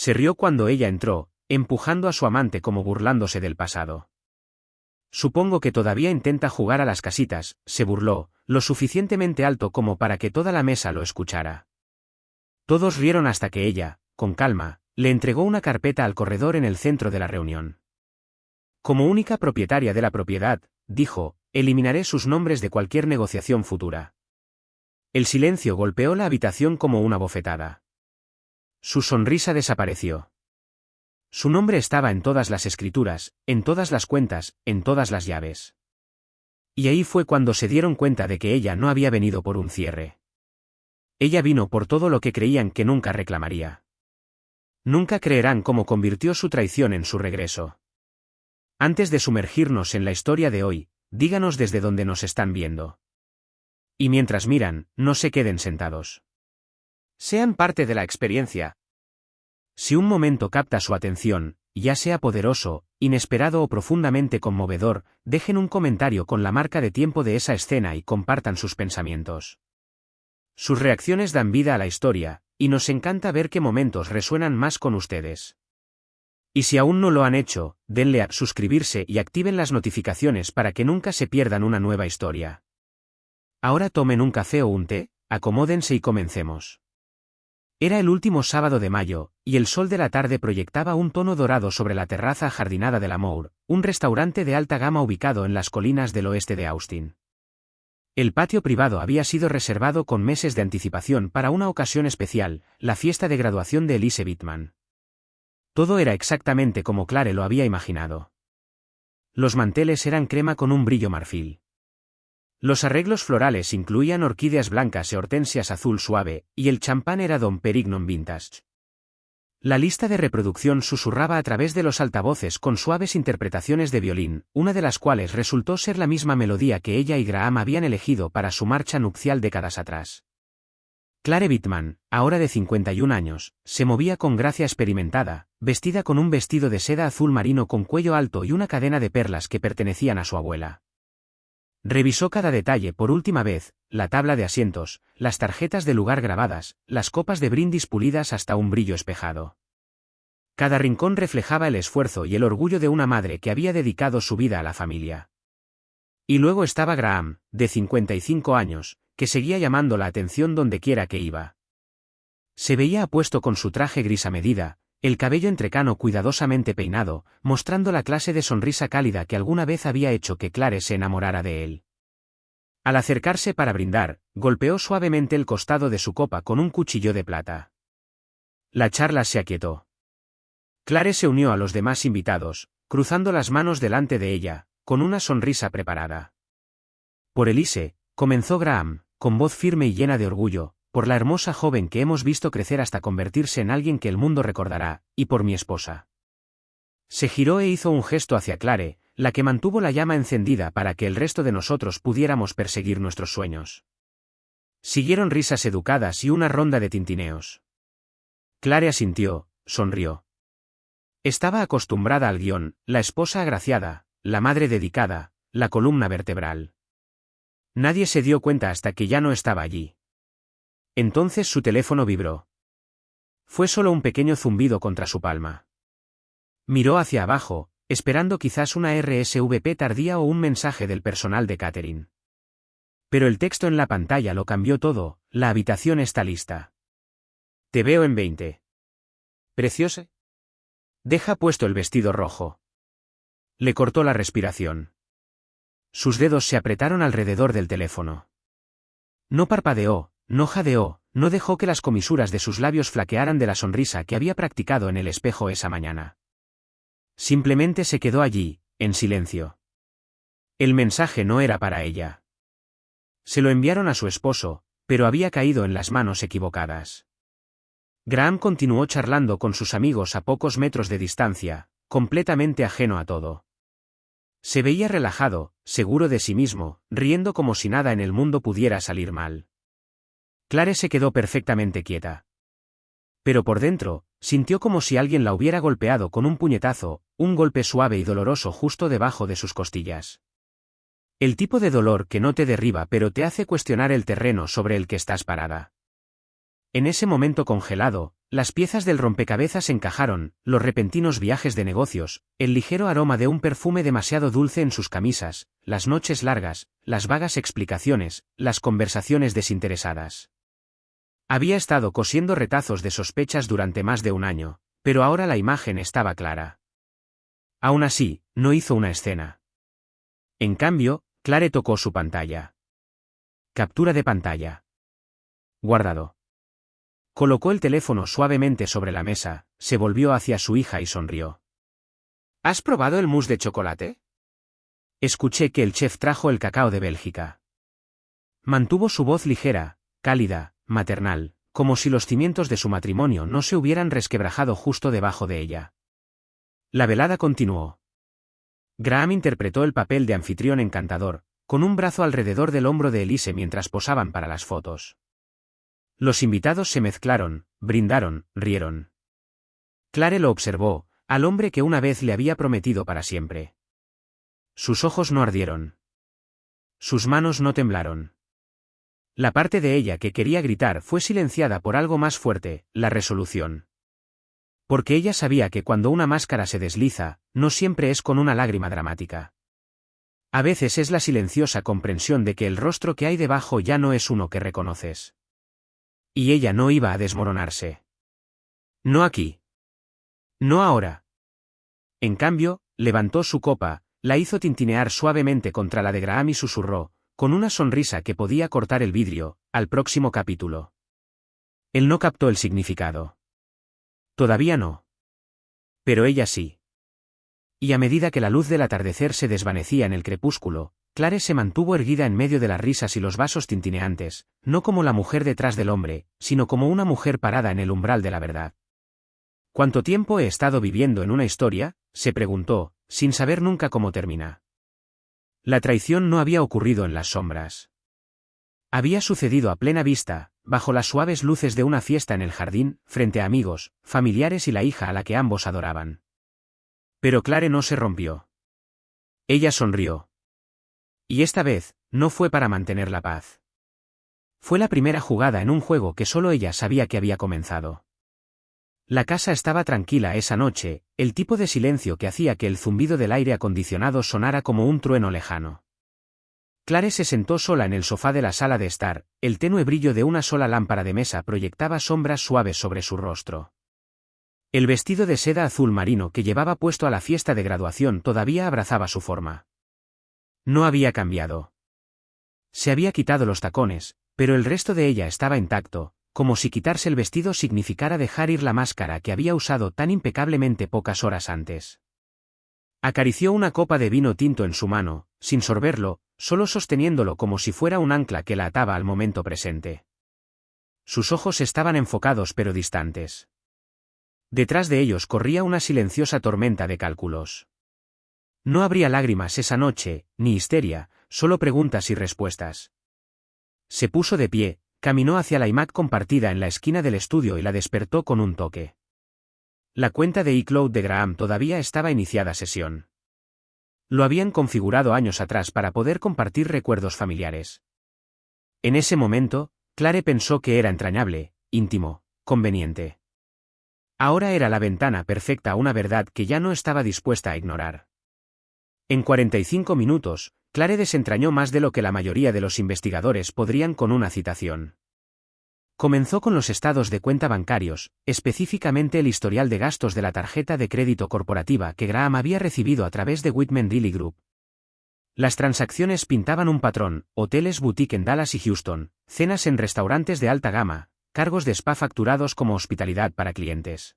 Se rió cuando ella entró, empujando a su amante como burlándose del pasado. Supongo que todavía intenta jugar a las casitas, se burló, lo suficientemente alto como para que toda la mesa lo escuchara. Todos rieron hasta que ella, con calma, le entregó una carpeta al corredor en el centro de la reunión. Como única propietaria de la propiedad, dijo, eliminaré sus nombres de cualquier negociación futura. El silencio golpeó la habitación como una bofetada. Su sonrisa desapareció. Su nombre estaba en todas las escrituras, en todas las cuentas, en todas las llaves. Y ahí fue cuando se dieron cuenta de que ella no había venido por un cierre. Ella vino por todo lo que creían que nunca reclamaría. Nunca creerán cómo convirtió su traición en su regreso. Antes de sumergirnos en la historia de hoy, díganos desde dónde nos están viendo. Y mientras miran, no se queden sentados. Sean parte de la experiencia. Si un momento capta su atención, ya sea poderoso, inesperado o profundamente conmovedor, dejen un comentario con la marca de tiempo de esa escena y compartan sus pensamientos. Sus reacciones dan vida a la historia, y nos encanta ver qué momentos resuenan más con ustedes. Y si aún no lo han hecho, denle a suscribirse y activen las notificaciones para que nunca se pierdan una nueva historia. Ahora tomen un café o un té, acomódense y comencemos. Era el último sábado de mayo, y el sol de la tarde proyectaba un tono dorado sobre la terraza ajardinada de la Moore, un restaurante de alta gama ubicado en las colinas del oeste de Austin. El patio privado había sido reservado con meses de anticipación para una ocasión especial, la fiesta de graduación de Elise Bittman. Todo era exactamente como Clare lo había imaginado. Los manteles eran crema con un brillo marfil. Los arreglos florales incluían orquídeas blancas y hortensias azul suave, y el champán era Dom Perignon Vintage. La lista de reproducción susurraba a través de los altavoces con suaves interpretaciones de violín, una de las cuales resultó ser la misma melodía que ella y Graham habían elegido para su marcha nupcial décadas atrás. Clare Bittman, ahora de 51 años, se movía con gracia experimentada, vestida con un vestido de seda azul marino con cuello alto y una cadena de perlas que pertenecían a su abuela. Revisó cada detalle por última vez, la tabla de asientos, las tarjetas de lugar grabadas, las copas de brindis pulidas hasta un brillo espejado. Cada rincón reflejaba el esfuerzo y el orgullo de una madre que había dedicado su vida a la familia. Y luego estaba Graham, de 55 años, que seguía llamando la atención dondequiera que iba. Se veía apuesto con su traje gris a medida, el cabello entrecano cuidadosamente peinado, mostrando la clase de sonrisa cálida que alguna vez había hecho que Clare se enamorara de él. Al acercarse para brindar, golpeó suavemente el costado de su copa con un cuchillo de plata. La charla se aquietó. Clare se unió a los demás invitados, cruzando las manos delante de ella, con una sonrisa preparada. Por Elise, comenzó Graham, con voz firme y llena de orgullo, por la hermosa joven que hemos visto crecer hasta convertirse en alguien que el mundo recordará, y por mi esposa. Se giró e hizo un gesto hacia Clare, la que mantuvo la llama encendida para que el resto de nosotros pudiéramos perseguir nuestros sueños. Siguieron risas educadas y una ronda de tintineos. Clare asintió, sonrió. Estaba acostumbrada al guión, la esposa agraciada, la madre dedicada, la columna vertebral. Nadie se dio cuenta hasta que ya no estaba allí. Entonces su teléfono vibró. Fue solo un pequeño zumbido contra su palma. Miró hacia abajo, esperando quizás una RSVP tardía o un mensaje del personal de catering. Pero el texto en la pantalla lo cambió todo, la habitación está lista. Te veo en 20. ¿Preciosa? Deja puesto el vestido rojo. Le cortó la respiración. Sus dedos se apretaron alrededor del teléfono. No parpadeó, no jadeó, no dejó que las comisuras de sus labios flaquearan de la sonrisa que había practicado en el espejo esa mañana. Simplemente se quedó allí, en silencio. El mensaje no era para ella. Se lo enviaron a su esposo, pero había caído en las manos equivocadas. Graham continuó charlando con sus amigos a pocos metros de distancia, completamente ajeno a todo. Se veía relajado, seguro de sí mismo, riendo como si nada en el mundo pudiera salir mal. Clare se quedó perfectamente quieta. Pero por dentro, sintió como si alguien la hubiera golpeado con un puñetazo, un golpe suave y doloroso justo debajo de sus costillas. El tipo de dolor que no te derriba pero te hace cuestionar el terreno sobre el que estás parada. En ese momento congelado, Las piezas del rompecabezas encajaron, los repentinos viajes de negocios, el ligero aroma de un perfume demasiado dulce en sus camisas, las noches largas, las vagas explicaciones, las conversaciones desinteresadas. Había estado cosiendo retazos de sospechas durante más de un año, pero ahora la imagen estaba clara. Aún así, no hizo una escena. En cambio, Clare tocó su pantalla. Captura de pantalla. Guardado. Colocó el teléfono suavemente sobre la mesa, se volvió hacia su hija y sonrió. ¿Has probado el mousse de chocolate? Escuché que el chef trajo el cacao de Bélgica. Mantuvo su voz ligera, cálida, maternal, como si los cimientos de su matrimonio no se hubieran resquebrajado justo debajo de ella. La velada continuó. Graham interpretó el papel de anfitrión encantador, con un brazo alrededor del hombro de Elise mientras posaban para las fotos. Los invitados se mezclaron, brindaron, rieron. Clare lo observó, al hombre que una vez le había prometido para siempre. Sus ojos no ardieron. Sus manos no temblaron. La parte de ella que quería gritar fue silenciada por algo más fuerte, la resolución. Porque ella sabía que cuando una máscara se desliza, no siempre es con una lágrima dramática. A veces es la silenciosa comprensión de que el rostro que hay debajo ya no es uno que reconoces. Y ella no iba a desmoronarse. No aquí. No ahora. En cambio, levantó su copa, la hizo tintinear suavemente contra la de Graham y susurró, con una sonrisa que podía cortar el vidrio, al próximo capítulo. Él no captó el significado. Todavía no. Pero ella sí. Y a medida que la luz del atardecer se desvanecía en el crepúsculo, Clare se mantuvo erguida en medio de las risas y los vasos tintineantes, no como la mujer detrás del hombre, sino como una mujer parada en el umbral de la verdad. ¿Cuánto tiempo he estado viviendo en una historia?, se preguntó, sin saber nunca cómo termina. La traición no había ocurrido en las sombras. Había sucedido a plena vista, bajo las suaves luces de una fiesta en el jardín, frente a amigos, familiares y la hija a la que ambos adoraban. Pero Clare no se rompió. Ella sonrió. Y esta vez, no fue para mantener la paz. Fue la primera jugada en un juego que solo ella sabía que había comenzado. La casa estaba tranquila esa noche, el tipo de silencio que hacía que el zumbido del aire acondicionado sonara como un trueno lejano. Clare se sentó sola en el sofá de la sala de estar, el tenue brillo de una sola lámpara de mesa proyectaba sombras suaves sobre su rostro. El vestido de seda azul marino que llevaba puesto a la fiesta de graduación todavía abrazaba su forma. No había cambiado. Se había quitado los tacones, pero el resto de ella estaba intacto, como si quitarse el vestido significara dejar ir la máscara que había usado tan impecablemente pocas horas antes. Acarició una copa de vino tinto en su mano, sin sorberlo, solo sosteniéndolo como si fuera un ancla que la ataba al momento presente. Sus ojos estaban enfocados pero distantes. Detrás de ellos corría una silenciosa tormenta de cálculos. No habría lágrimas esa noche, ni histeria, solo preguntas y respuestas. Se puso de pie, caminó hacia la iMac compartida en la esquina del estudio y la despertó con un toque. La cuenta de iCloud de Graham todavía estaba iniciada sesión. Lo habían configurado años atrás para poder compartir recuerdos familiares. En ese momento, Clare pensó que era entrañable, íntimo, conveniente. Ahora era la ventana perfecta a una verdad que ya no estaba dispuesta a ignorar. En 45 minutos, Clare desentrañó más de lo que la mayoría de los investigadores podrían con una citación. Comenzó con los estados de cuenta bancarios, específicamente el historial de gastos de la tarjeta de crédito corporativa que Graham había recibido a través de Whitman Reilly Group. Las transacciones pintaban un patrón: hoteles boutique en Dallas y Houston, cenas en restaurantes de alta gama, cargos de spa facturados como hospitalidad para clientes.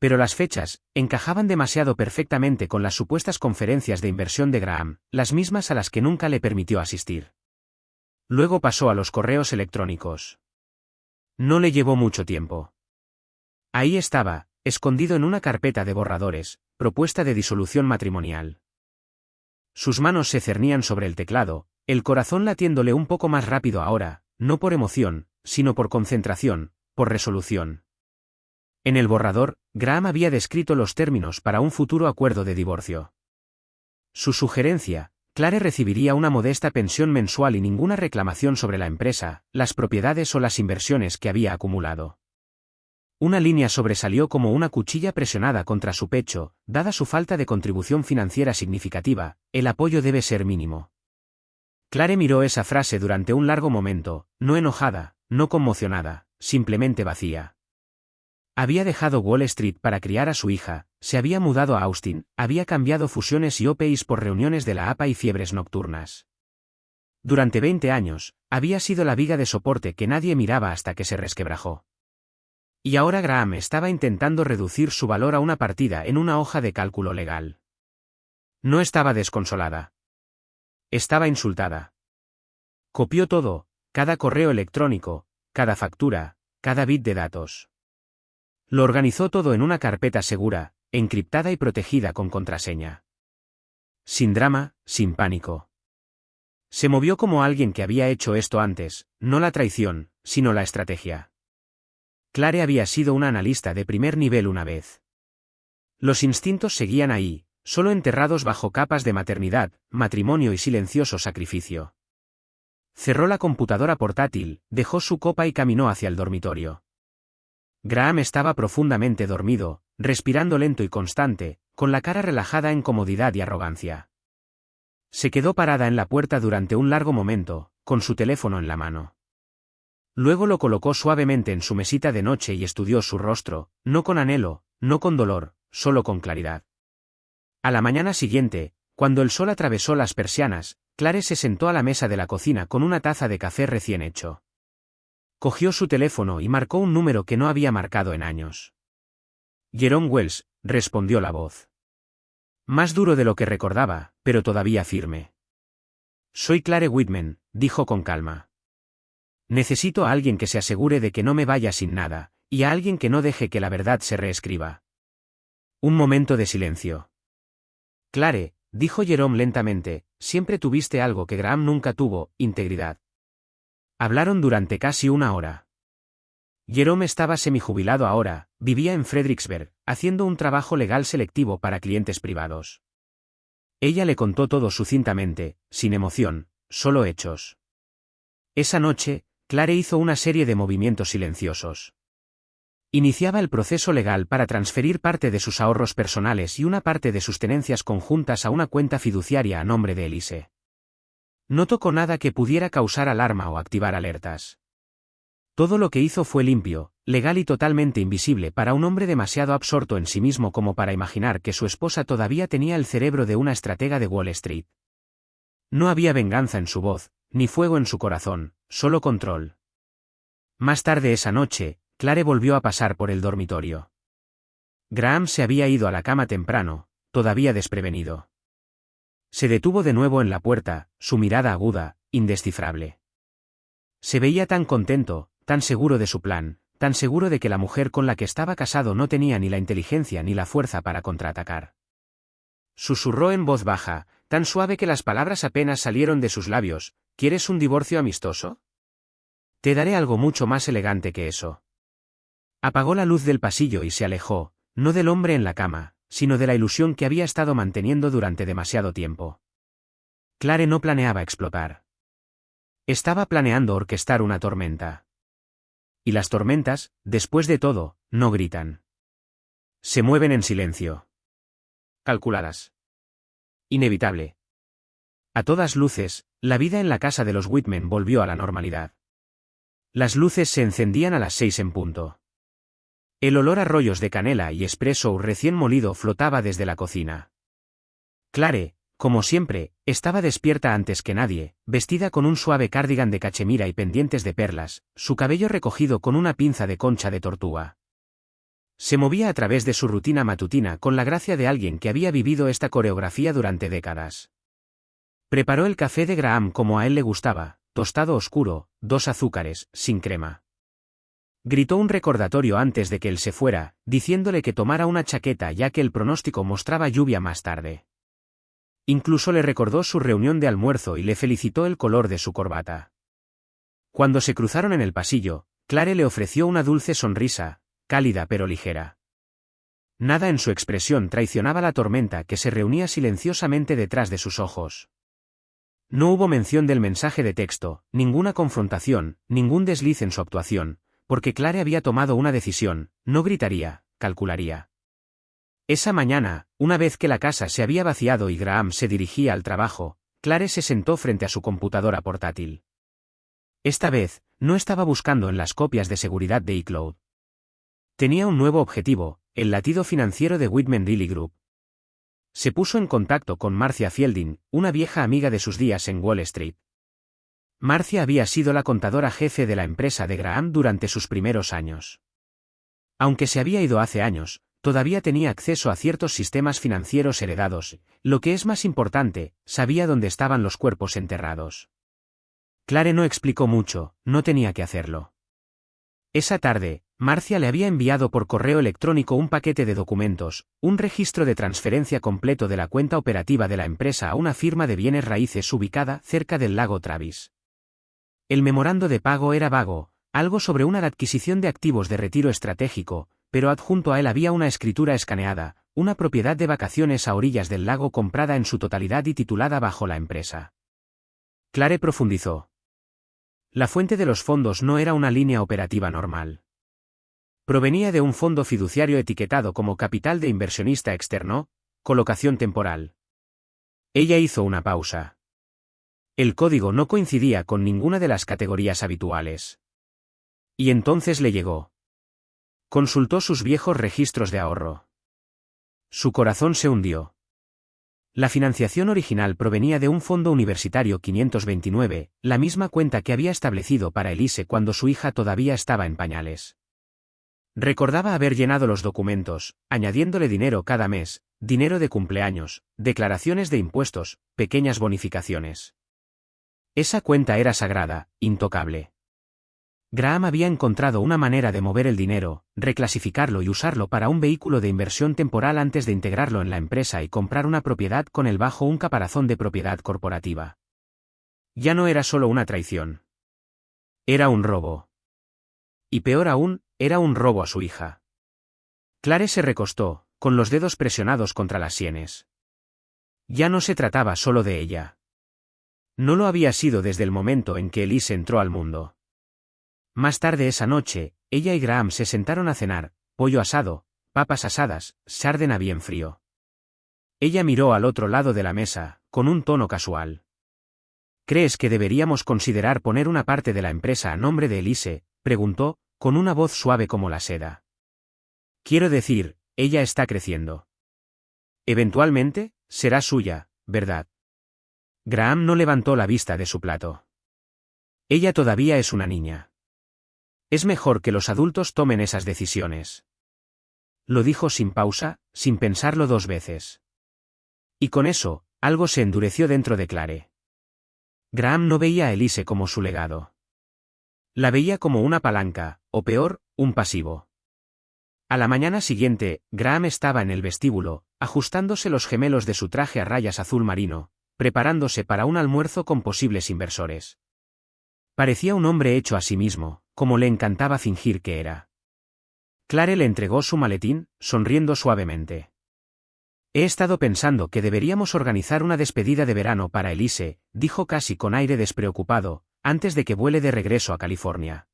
Pero las fechas encajaban demasiado perfectamente con las supuestas conferencias de inversión de Graham, las mismas a las que nunca le permitió asistir. Luego pasó a los correos electrónicos. No le llevó mucho tiempo. Ahí estaba, escondido en una carpeta de borradores, propuesta de disolución matrimonial. Sus manos se cernían sobre el teclado, el corazón latiéndole un poco más rápido ahora, no por emoción, sino por concentración, por resolución. En el borrador, Graham había descrito los términos para un futuro acuerdo de divorcio. Su sugerencia: Clare recibiría una modesta pensión mensual y ninguna reclamación sobre la empresa, las propiedades o las inversiones que había acumulado. Una línea sobresalió como una cuchilla presionada contra su pecho, dada su falta de contribución financiera significativa, el apoyo debe ser mínimo. Clare miró esa frase durante un largo momento, no enojada, no conmocionada, simplemente vacía. Había dejado Wall Street para criar a su hija, se había mudado a Austin, había cambiado fusiones y OPIs por reuniones de la APA y fiebres nocturnas. Durante 20 años, había sido la viga de soporte que nadie miraba hasta que se resquebrajó. Y ahora Graham estaba intentando reducir su valor a una partida en una hoja de cálculo legal. No estaba desconsolada. Estaba insultada. Copió todo, cada correo electrónico, cada factura, cada bit de datos. Lo organizó todo en una carpeta segura, encriptada y protegida con contraseña. Sin drama, sin pánico. Se movió como alguien que había hecho esto antes, no la traición, sino la estrategia. Clare había sido una analista de primer nivel una vez. Los instintos seguían ahí, solo enterrados bajo capas de maternidad, matrimonio y silencioso sacrificio. Cerró la computadora portátil, dejó su copa y caminó hacia el dormitorio. Graham estaba profundamente dormido, respirando lento y constante, con la cara relajada en comodidad y arrogancia. Se quedó parada en la puerta durante un largo momento, con su teléfono en la mano. Luego lo colocó suavemente en su mesita de noche y estudió su rostro, no con anhelo, no con dolor, solo con claridad. A la mañana siguiente, cuando el sol atravesó las persianas, Clare se sentó a la mesa de la cocina con una taza de café recién hecho. Cogió su teléfono y marcó un número que no había marcado en años. Jerome Wells, respondió la voz. Más duro de lo que recordaba, pero todavía firme. Soy Clare Whitman, dijo con calma. Necesito a alguien que se asegure de que no me vaya sin nada, y a alguien que no deje que la verdad se reescriba. Un momento de silencio. Clare, dijo Jerome lentamente, siempre tuviste algo que Graham nunca tuvo, integridad. Hablaron durante casi una hora. Jerome estaba semijubilado ahora, vivía en Fredericksburg, haciendo un trabajo legal selectivo para clientes privados. Ella le contó todo sucintamente, sin emoción, solo hechos. Esa noche, Clare hizo una serie de movimientos silenciosos. Iniciaba el proceso legal para transferir parte de sus ahorros personales y una parte de sus tenencias conjuntas a una cuenta fiduciaria a nombre de Elise. No tocó nada que pudiera causar alarma o activar alertas. Todo lo que hizo fue limpio, legal y totalmente invisible para un hombre demasiado absorto en sí mismo como para imaginar que su esposa todavía tenía el cerebro de una estratega de Wall Street. No había venganza en su voz, ni fuego en su corazón, solo control. Más tarde esa noche, Clare volvió a pasar por el dormitorio. Graham se había ido a la cama temprano, todavía desprevenido. Se detuvo de nuevo en la puerta, su mirada aguda, indescifrable. Se veía tan contento, tan seguro de su plan, tan seguro de que la mujer con la que estaba casado no tenía ni la inteligencia ni la fuerza para contraatacar. Susurró en voz baja, tan suave que las palabras apenas salieron de sus labios, ¿quieres un divorcio amistoso? Te daré algo mucho más elegante que eso. Apagó la luz del pasillo y se alejó, no del hombre en la cama, sino de la ilusión que había estado manteniendo durante demasiado tiempo. Clare no planeaba explotar. Estaba planeando orquestar una tormenta. Y las tormentas, después de todo, no gritan. Se mueven en silencio. Calculadas. Inevitable. A todas luces, la vida en la casa de los Whitman volvió a la normalidad. Las luces se encendían a las 6 en punto. El olor a rollos de canela y espresso recién molido flotaba desde la cocina. Clare, como siempre, estaba despierta antes que nadie, vestida con un suave cardigan de cachemira y pendientes de perlas, su cabello recogido con una pinza de concha de tortuga. Se movía a través de su rutina matutina con la gracia de alguien que había vivido esta coreografía durante décadas. Preparó el café de Graham como a él le gustaba, tostado oscuro, 2 azúcares, sin crema. Gritó un recordatorio antes de que él se fuera, diciéndole que tomara una chaqueta ya que el pronóstico mostraba lluvia más tarde. Incluso le recordó su reunión de almuerzo y le felicitó el color de su corbata. Cuando se cruzaron en el pasillo, Clare le ofreció una dulce sonrisa, cálida pero ligera. Nada en su expresión traicionaba la tormenta que se reunía silenciosamente detrás de sus ojos. No hubo mención del mensaje de texto, ninguna confrontación, ningún desliz en su actuación, porque Clare había tomado una decisión, no gritaría, calcularía. Esa mañana, una vez que la casa se había vaciado y Graham se dirigía al trabajo, Clare se sentó frente a su computadora portátil. Esta vez, no estaba buscando en las copias de seguridad de iCloud. Tenía un nuevo objetivo, el latido financiero de Whitman Daily Group. Se puso en contacto con Marcia Fielding, una vieja amiga de sus días en Wall Street. Marcia había sido la contadora jefe de la empresa de Graham durante sus primeros años. Aunque se había ido hace años, todavía tenía acceso a ciertos sistemas financieros heredados, lo que es más importante, sabía dónde estaban los cuerpos enterrados. Clare no explicó mucho, no tenía que hacerlo. Esa tarde, Marcia le había enviado por correo electrónico un paquete de documentos, un registro de transferencia completo de la cuenta operativa de la empresa a una firma de bienes raíces ubicada cerca del lago Travis. El memorando de pago era vago, algo sobre una adquisición de activos de retiro estratégico, pero adjunto a él había una escritura escaneada, una propiedad de vacaciones a orillas del lago comprada en su totalidad y titulada bajo la empresa. Clare profundizó. La fuente de los fondos no era una línea operativa normal. Provenía de un fondo fiduciario etiquetado como capital de inversionista externo, colocación temporal. Ella hizo una pausa. El código no coincidía con ninguna de las categorías habituales. Y entonces le llegó. Consultó sus viejos registros de ahorro. Su corazón se hundió. La financiación original provenía de un fondo universitario 529, la misma cuenta que había establecido para Elise cuando su hija todavía estaba en pañales. Recordaba haber llenado los documentos, añadiéndole dinero cada mes, dinero de cumpleaños, declaraciones de impuestos, pequeñas bonificaciones. Esa cuenta era sagrada, intocable. Graham había encontrado una manera de mover el dinero, reclasificarlo y usarlo para un vehículo de inversión temporal antes de integrarlo en la empresa y comprar una propiedad con él bajo un caparazón de propiedad corporativa. Ya no era solo una traición. Era un robo. Y peor aún, era un robo a su hija. Clare se recostó, con los dedos presionados contra las sienes. Ya no se trataba solo de ella. No lo había sido desde el momento en que Elise entró al mundo. Más tarde esa noche, ella y Graham se sentaron a cenar, pollo asado, papas asadas, sarden a bien frío. Ella miró al otro lado de la mesa, con un tono casual. ¿Crees que deberíamos considerar poner una parte de la empresa a nombre de Elise?, preguntó, con una voz suave como la seda. Quiero decir, ella está creciendo. Eventualmente, será suya, ¿verdad? Graham no levantó la vista de su plato. Ella todavía es una niña. Es mejor que los adultos tomen esas decisiones. Lo dijo sin pausa, sin pensarlo dos veces. Y con eso, algo se endureció dentro de Clare. Graham no veía a Elise como su legado. La veía como una palanca, o peor, un pasivo. A la mañana siguiente, Graham estaba en el vestíbulo, ajustándose los gemelos de su traje a rayas azul marino, preparándose para un almuerzo con posibles inversores. Parecía un hombre hecho a sí mismo, como le encantaba fingir que era. Clare le entregó su maletín, sonriendo suavemente. He estado pensando que deberíamos organizar una despedida de verano para Elise, dijo casi con aire despreocupado, antes de que vuele de regreso a California.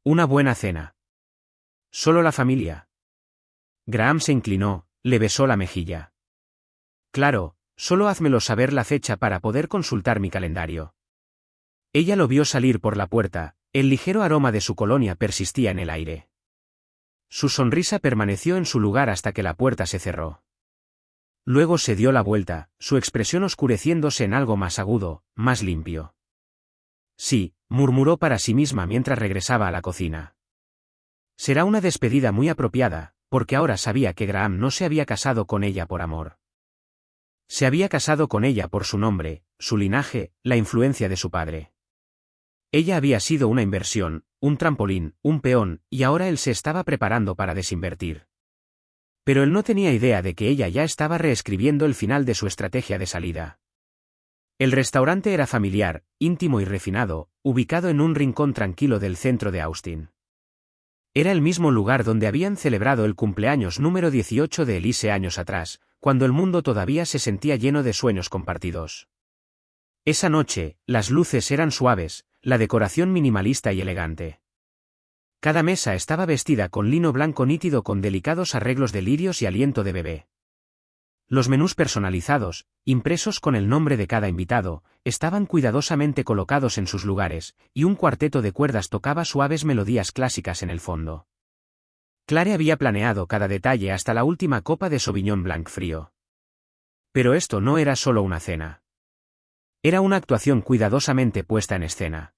Una buena cena. ¿Solo la familia? Graham se inclinó, le besó la mejilla. Claro, solo házmelo saber la fecha para poder consultar mi calendario. Ella lo vio salir por la puerta, el ligero aroma de su colonia persistía en el aire. Su sonrisa permaneció en su lugar hasta que la puerta se cerró. Luego se dio la vuelta, su expresión oscureciéndose en algo más agudo, más limpio. Sí, murmuró para sí misma mientras regresaba a la cocina. Será una despedida muy apropiada, porque ahora sabía que Graham no se había casado con ella por amor. Se había casado con ella por su nombre, su linaje, la influencia de su padre. Ella había sido una inversión, un trampolín, un peón, y ahora él se estaba preparando para desinvertir. Pero él no tenía idea de que ella ya estaba reescribiendo el final de su estrategia de salida. El restaurante era familiar, íntimo y refinado, ubicado en un rincón tranquilo del centro de Austin. Era el mismo lugar donde habían celebrado el cumpleaños número 18 de Elise años atrás, cuando el mundo todavía se sentía lleno de sueños compartidos. Esa noche, las luces eran suaves, la decoración minimalista y elegante. Cada mesa estaba vestida con lino blanco nítido con delicados arreglos de lirios y aliento de bebé. Los menús personalizados, impresos con el nombre de cada invitado, estaban cuidadosamente colocados en sus lugares, y un cuarteto de cuerdas tocaba suaves melodías clásicas en el fondo. Clare había planeado cada detalle hasta la última copa de Sauvignon Blanc frío. Pero esto no era solo una cena. Era una actuación cuidadosamente puesta en escena.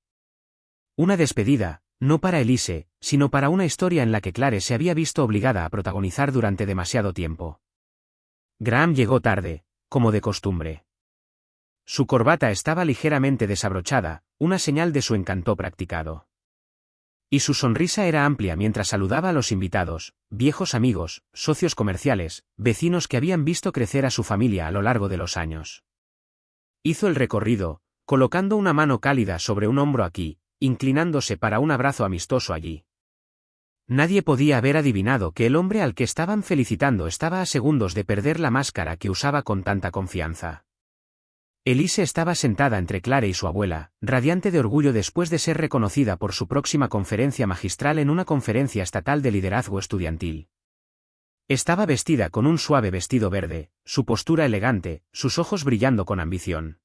Una despedida, no para Elise, sino para una historia en la que Clare se había visto obligada a protagonizar durante demasiado tiempo. Graham llegó tarde, como de costumbre. Su corbata estaba ligeramente desabrochada, una señal de su encanto practicado. Y su sonrisa era amplia mientras saludaba a los invitados, viejos amigos, socios comerciales, vecinos que habían visto crecer a su familia a lo largo de los años. Hizo el recorrido, colocando una mano cálida sobre un hombro aquí, inclinándose para un abrazo amistoso allí. Nadie podía haber adivinado que el hombre al que estaban felicitando estaba a segundos de perder la máscara que usaba con tanta confianza. Elise estaba sentada entre Clare y su abuela, radiante de orgullo después de ser reconocida por su próxima conferencia magistral en una conferencia estatal de liderazgo estudiantil. Estaba vestida con un suave vestido verde, su postura elegante, sus ojos brillando con ambición.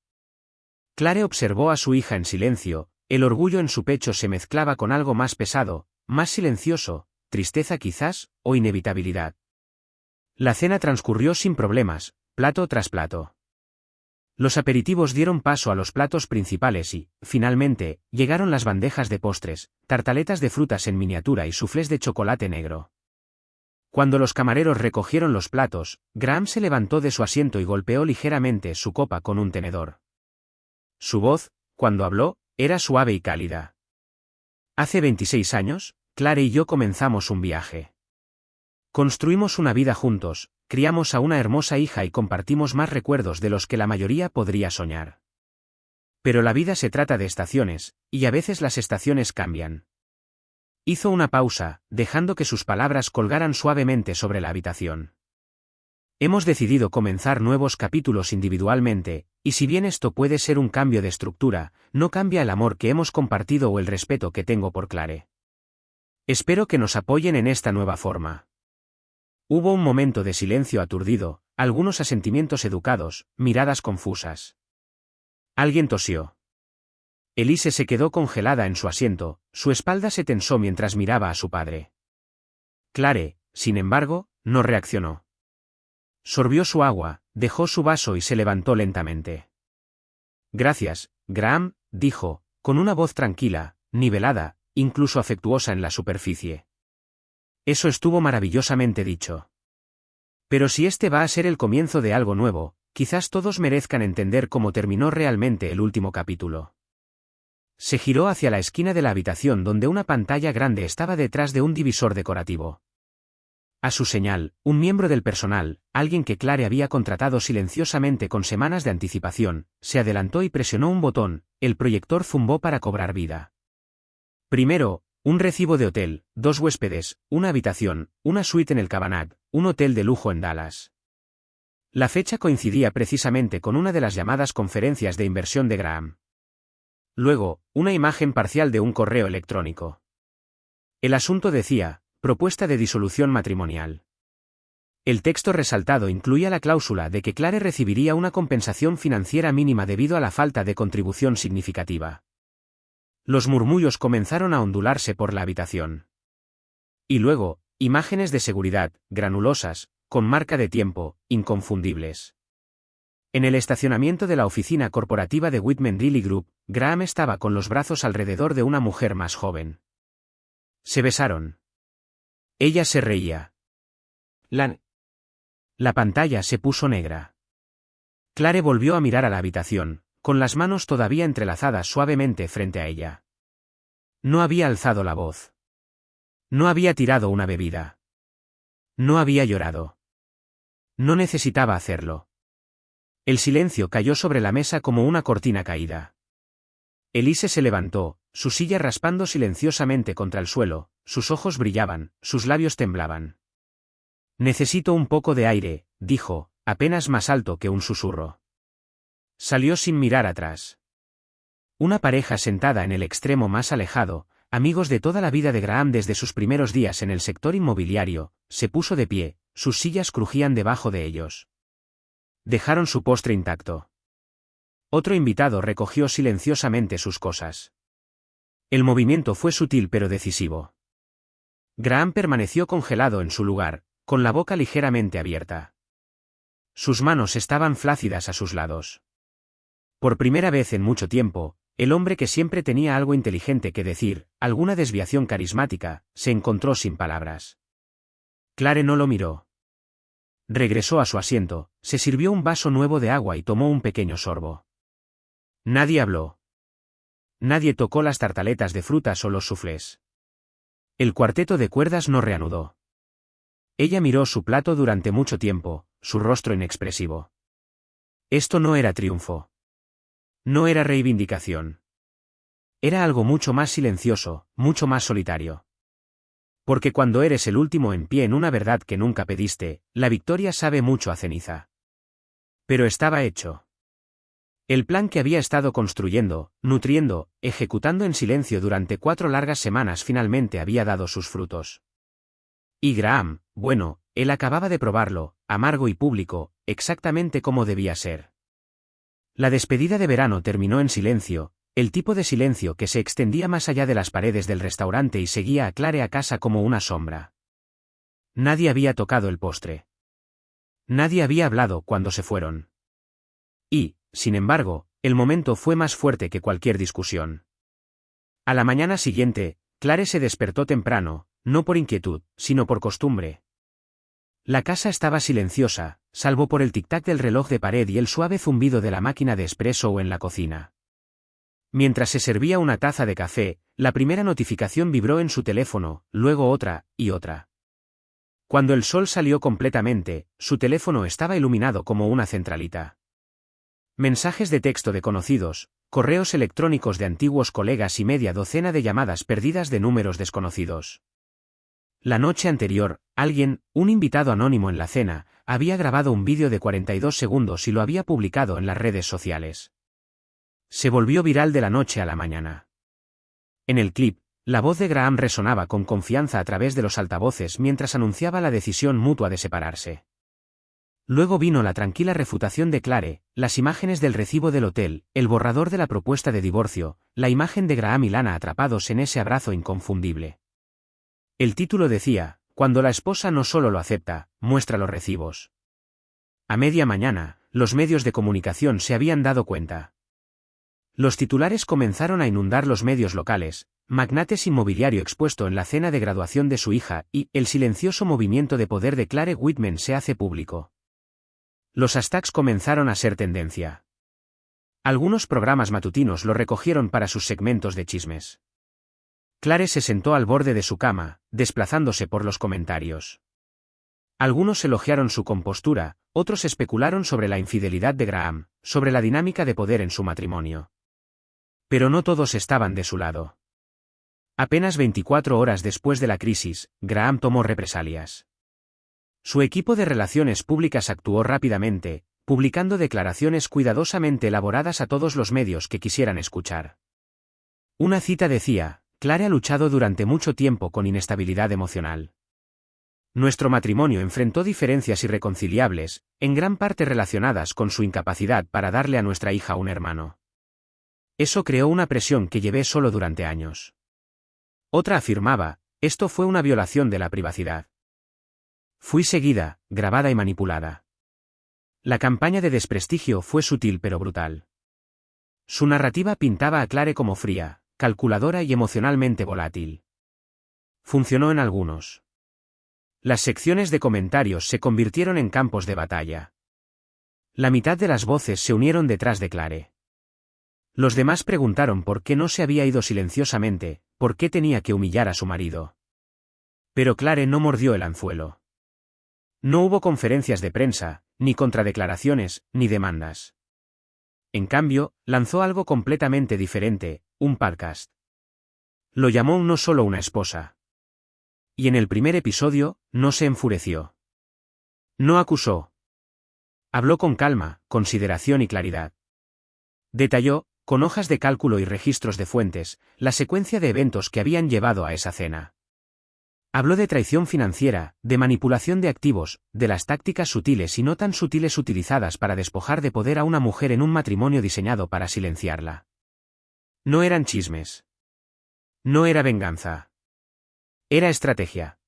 Clare observó a su hija en silencio, el orgullo en su pecho se mezclaba con algo más pesado, más silencioso, tristeza quizás, o inevitabilidad. La cena transcurrió sin problemas, plato tras plato. Los aperitivos dieron paso a los platos principales y, finalmente, llegaron las bandejas de postres, tartaletas de frutas en miniatura y soufflés de chocolate negro. Cuando los camareros recogieron los platos, Graham se levantó de su asiento y golpeó ligeramente su copa con un tenedor. Su voz, cuando habló, era suave y cálida. Hace 26 años, Clare y yo comenzamos un viaje. Construimos una vida juntos, criamos a una hermosa hija y compartimos más recuerdos de los que la mayoría podría soñar. Pero la vida se trata de estaciones, y a veces las estaciones cambian. Hizo una pausa, dejando que sus palabras colgaran suavemente sobre la habitación. Hemos decidido comenzar nuevos capítulos individualmente, y si bien esto puede ser un cambio de estructura, no cambia el amor que hemos compartido o el respeto que tengo por Clare. Espero que nos apoyen en esta nueva forma. Hubo un momento de silencio aturdido, algunos asentimientos educados, miradas confusas. Alguien tosió. Elise se quedó congelada en su asiento, su espalda se tensó mientras miraba a su padre. Clare, sin embargo, no reaccionó. Sorbió su agua, dejó su vaso y se levantó lentamente. Gracias, Graham, dijo, con una voz tranquila, nivelada, incluso afectuosa en la superficie. Eso estuvo maravillosamente dicho. Pero si este va a ser el comienzo de algo nuevo, quizás todos merezcan entender cómo terminó realmente el último capítulo. Se giró hacia la esquina de la habitación donde una pantalla grande estaba detrás de un divisor decorativo. A su señal, un miembro del personal, alguien que Clare había contratado silenciosamente con semanas de anticipación, se adelantó y presionó un botón, el proyector zumbó para cobrar vida. Primero, un recibo de hotel, 2 huéspedes, una habitación, una suite en el Cabanag, un hotel de lujo en Dallas. La fecha coincidía precisamente con una de las llamadas conferencias de inversión de Graham. Luego, una imagen parcial de un correo electrónico. El asunto decía, propuesta de disolución matrimonial. El texto resaltado incluía la cláusula de que Clare recibiría una compensación financiera mínima debido a la falta de contribución significativa. Los murmullos comenzaron a ondularse por la habitación. Y luego, imágenes de seguridad, granulosas, con marca de tiempo, inconfundibles. En el estacionamiento de la oficina corporativa de Whitman Daily Group, Graham estaba con los brazos alrededor de una mujer más joven. Se besaron. Ella se reía. La pantalla se puso negra. Clare volvió a mirar a la habitación, con las manos todavía entrelazadas suavemente frente a ella. No había alzado la voz. No había tirado una bebida. No había llorado. No necesitaba hacerlo. El silencio cayó sobre la mesa como una cortina caída. Elise se levantó, su silla raspando silenciosamente contra el suelo, sus ojos brillaban, sus labios temblaban. Necesito un poco de aire, dijo, apenas más alto que un susurro. Salió sin mirar atrás. Una pareja sentada en el extremo más alejado, amigos de toda la vida de Graham desde sus primeros días en el sector inmobiliario, se puso de pie, sus sillas crujían debajo de ellos. Dejaron su postre intacto. Otro invitado recogió silenciosamente sus cosas. El movimiento fue sutil pero decisivo. Graham permaneció congelado en su lugar, con la boca ligeramente abierta. Sus manos estaban flácidas a sus lados. Por primera vez en mucho tiempo, el hombre que siempre tenía algo inteligente que decir, alguna desviación carismática, se encontró sin palabras. Clare no lo miró. Regresó a su asiento, se sirvió un vaso nuevo de agua y tomó un pequeño sorbo. Nadie habló. Nadie tocó las tartaletas de frutas o los suflés. El cuarteto de cuerdas no reanudó. Ella miró su plato durante mucho tiempo, su rostro inexpresivo. Esto no era triunfo. No era reivindicación. Era algo mucho más silencioso, mucho más solitario. Porque cuando eres el último en pie en una verdad que nunca pediste, la victoria sabe mucho a ceniza. Pero estaba hecho. El plan que había estado construyendo, nutriendo, ejecutando en silencio durante 4 largas semanas finalmente había dado sus frutos. Y Graham, bueno, él acababa de probarlo, amargo y público, exactamente como debía ser. La despedida de verano terminó en silencio, el tipo de silencio que se extendía más allá de las paredes del restaurante y seguía a Clare a casa como una sombra. Nadie había tocado el postre. Nadie había hablado cuando se fueron. Y, sin embargo, el momento fue más fuerte que cualquier discusión. A la mañana siguiente, Clare se despertó temprano, no por inquietud, sino por costumbre. La casa estaba silenciosa, salvo por el tic-tac del reloj de pared y el suave zumbido de la máquina de espresso o en la cocina. Mientras se servía una taza de café, la primera notificación vibró en su teléfono, luego otra, y otra. Cuando el sol salió completamente, su teléfono estaba iluminado como una centralita. Mensajes de texto de conocidos, correos electrónicos de antiguos colegas y media docena de llamadas perdidas de números desconocidos. La noche anterior, alguien, un invitado anónimo en la cena, había grabado un vídeo de 42 segundos y lo había publicado en las redes sociales. Se volvió viral de la noche a la mañana. En el clip, la voz de Graham resonaba con confianza a través de los altavoces mientras anunciaba la decisión mutua de separarse. Luego vino la tranquila refutación de Clare, las imágenes del recibo del hotel, el borrador de la propuesta de divorcio, la imagen de Graham y Lana atrapados en ese abrazo inconfundible. El título decía, cuando la esposa no solo lo acepta, muestra los recibos. A media mañana, los medios de comunicación se habían dado cuenta. Los titulares comenzaron a inundar los medios locales, magnates inmobiliario expuesto en la cena de graduación de su hija y el silencioso movimiento de poder de Clare Whitman se hace público. Los hashtags comenzaron a ser tendencia. Algunos programas matutinos lo recogieron para sus segmentos de chismes. Clare se sentó al borde de su cama, desplazándose por los comentarios. Algunos elogiaron su compostura, otros especularon sobre la infidelidad de Graham, sobre la dinámica de poder en su matrimonio. Pero no todos estaban de su lado. Apenas 24 horas después de la crisis, Graham tomó represalias. Su equipo de relaciones públicas actuó rápidamente, publicando declaraciones cuidadosamente elaboradas a todos los medios que quisieran escuchar. Una cita decía, Clare ha luchado durante mucho tiempo con inestabilidad emocional. Nuestro matrimonio enfrentó diferencias irreconciliables, en gran parte relacionadas con su incapacidad para darle a nuestra hija un hermano. Eso creó una presión que llevé solo durante años. Otra afirmaba, esto fue una violación de la privacidad. Fui seguida, grabada y manipulada. La campaña de desprestigio fue sutil pero brutal. Su narrativa pintaba a Clare como fría, calculadora y emocionalmente volátil. Funcionó en algunos. Las secciones de comentarios se convirtieron en campos de batalla. La mitad de las voces se unieron detrás de Clare. Los demás preguntaron por qué no se había ido silenciosamente, por qué tenía que humillar a su marido. Pero Clare no mordió el anzuelo. No hubo conferencias de prensa, ni contradeclaraciones, ni demandas. En cambio, lanzó algo completamente diferente, un podcast. Lo llamó No solo una esposa. Y en el primer episodio, no se enfureció. No acusó. Habló con calma, consideración y claridad. Detalló, con hojas de cálculo y registros de fuentes, la secuencia de eventos que habían llevado a esa cena. Habló de traición financiera, de manipulación de activos, de las tácticas sutiles y no tan sutiles utilizadas para despojar de poder a una mujer en un matrimonio diseñado para silenciarla. No eran chismes. No era venganza. Era estrategia.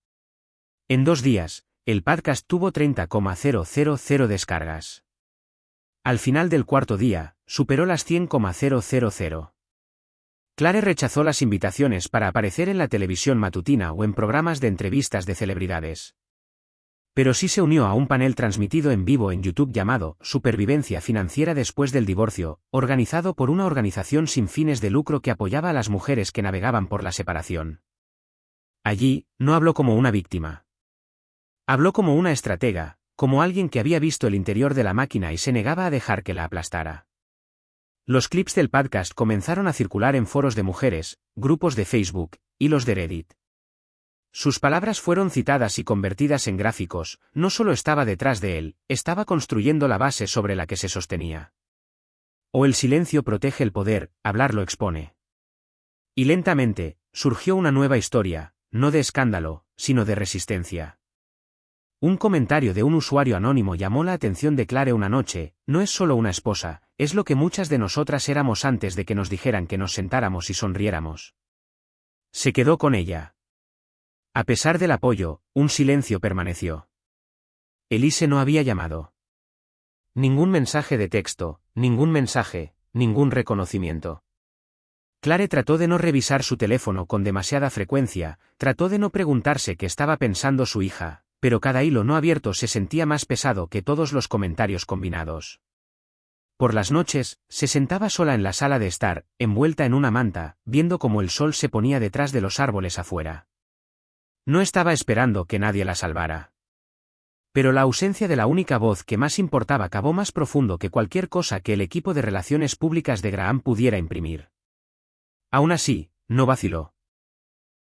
En 2 días, el podcast tuvo 30,000 descargas. Al final del 4.º día, superó las 100,000. Clare rechazó las invitaciones para aparecer en la televisión matutina o en programas de entrevistas de celebridades. Pero sí se unió a un panel transmitido en vivo en YouTube llamado Supervivencia Financiera después del divorcio, organizado por una organización sin fines de lucro que apoyaba a las mujeres que navegaban por la separación. Allí, no habló como una víctima. Habló como una estratega, como alguien que había visto el interior de la máquina y se negaba a dejar que la aplastara. Los clips del podcast comenzaron a circular en foros de mujeres, grupos de Facebook, hilos de Reddit. Sus palabras fueron citadas y convertidas en gráficos, no solo estaba detrás de él, estaba construyendo la base sobre la que se sostenía. O el silencio protege el poder, hablar lo expone. Y lentamente, surgió una nueva historia, no de escándalo, sino de resistencia. Un comentario de un usuario anónimo llamó la atención de Clare una noche: no es solo una esposa, es lo que muchas de nosotras éramos antes de que nos dijeran que nos sentáramos y sonriéramos. Se quedó con ella. A pesar del apoyo, un silencio permaneció. Elise no había llamado. Ningún mensaje de texto, ningún mensaje, ningún reconocimiento. Clare trató de no revisar su teléfono con demasiada frecuencia, trató de no preguntarse qué estaba pensando su hija, pero cada hilo no abierto se sentía más pesado que todos los comentarios combinados. Por las noches, se sentaba sola en la sala de estar, envuelta en una manta, viendo cómo el sol se ponía detrás de los árboles afuera. No estaba esperando que nadie la salvara. Pero la ausencia de la única voz que más importaba cavó más profundo que cualquier cosa que el equipo de relaciones públicas de Graham pudiera imprimir. Aún así, no vaciló.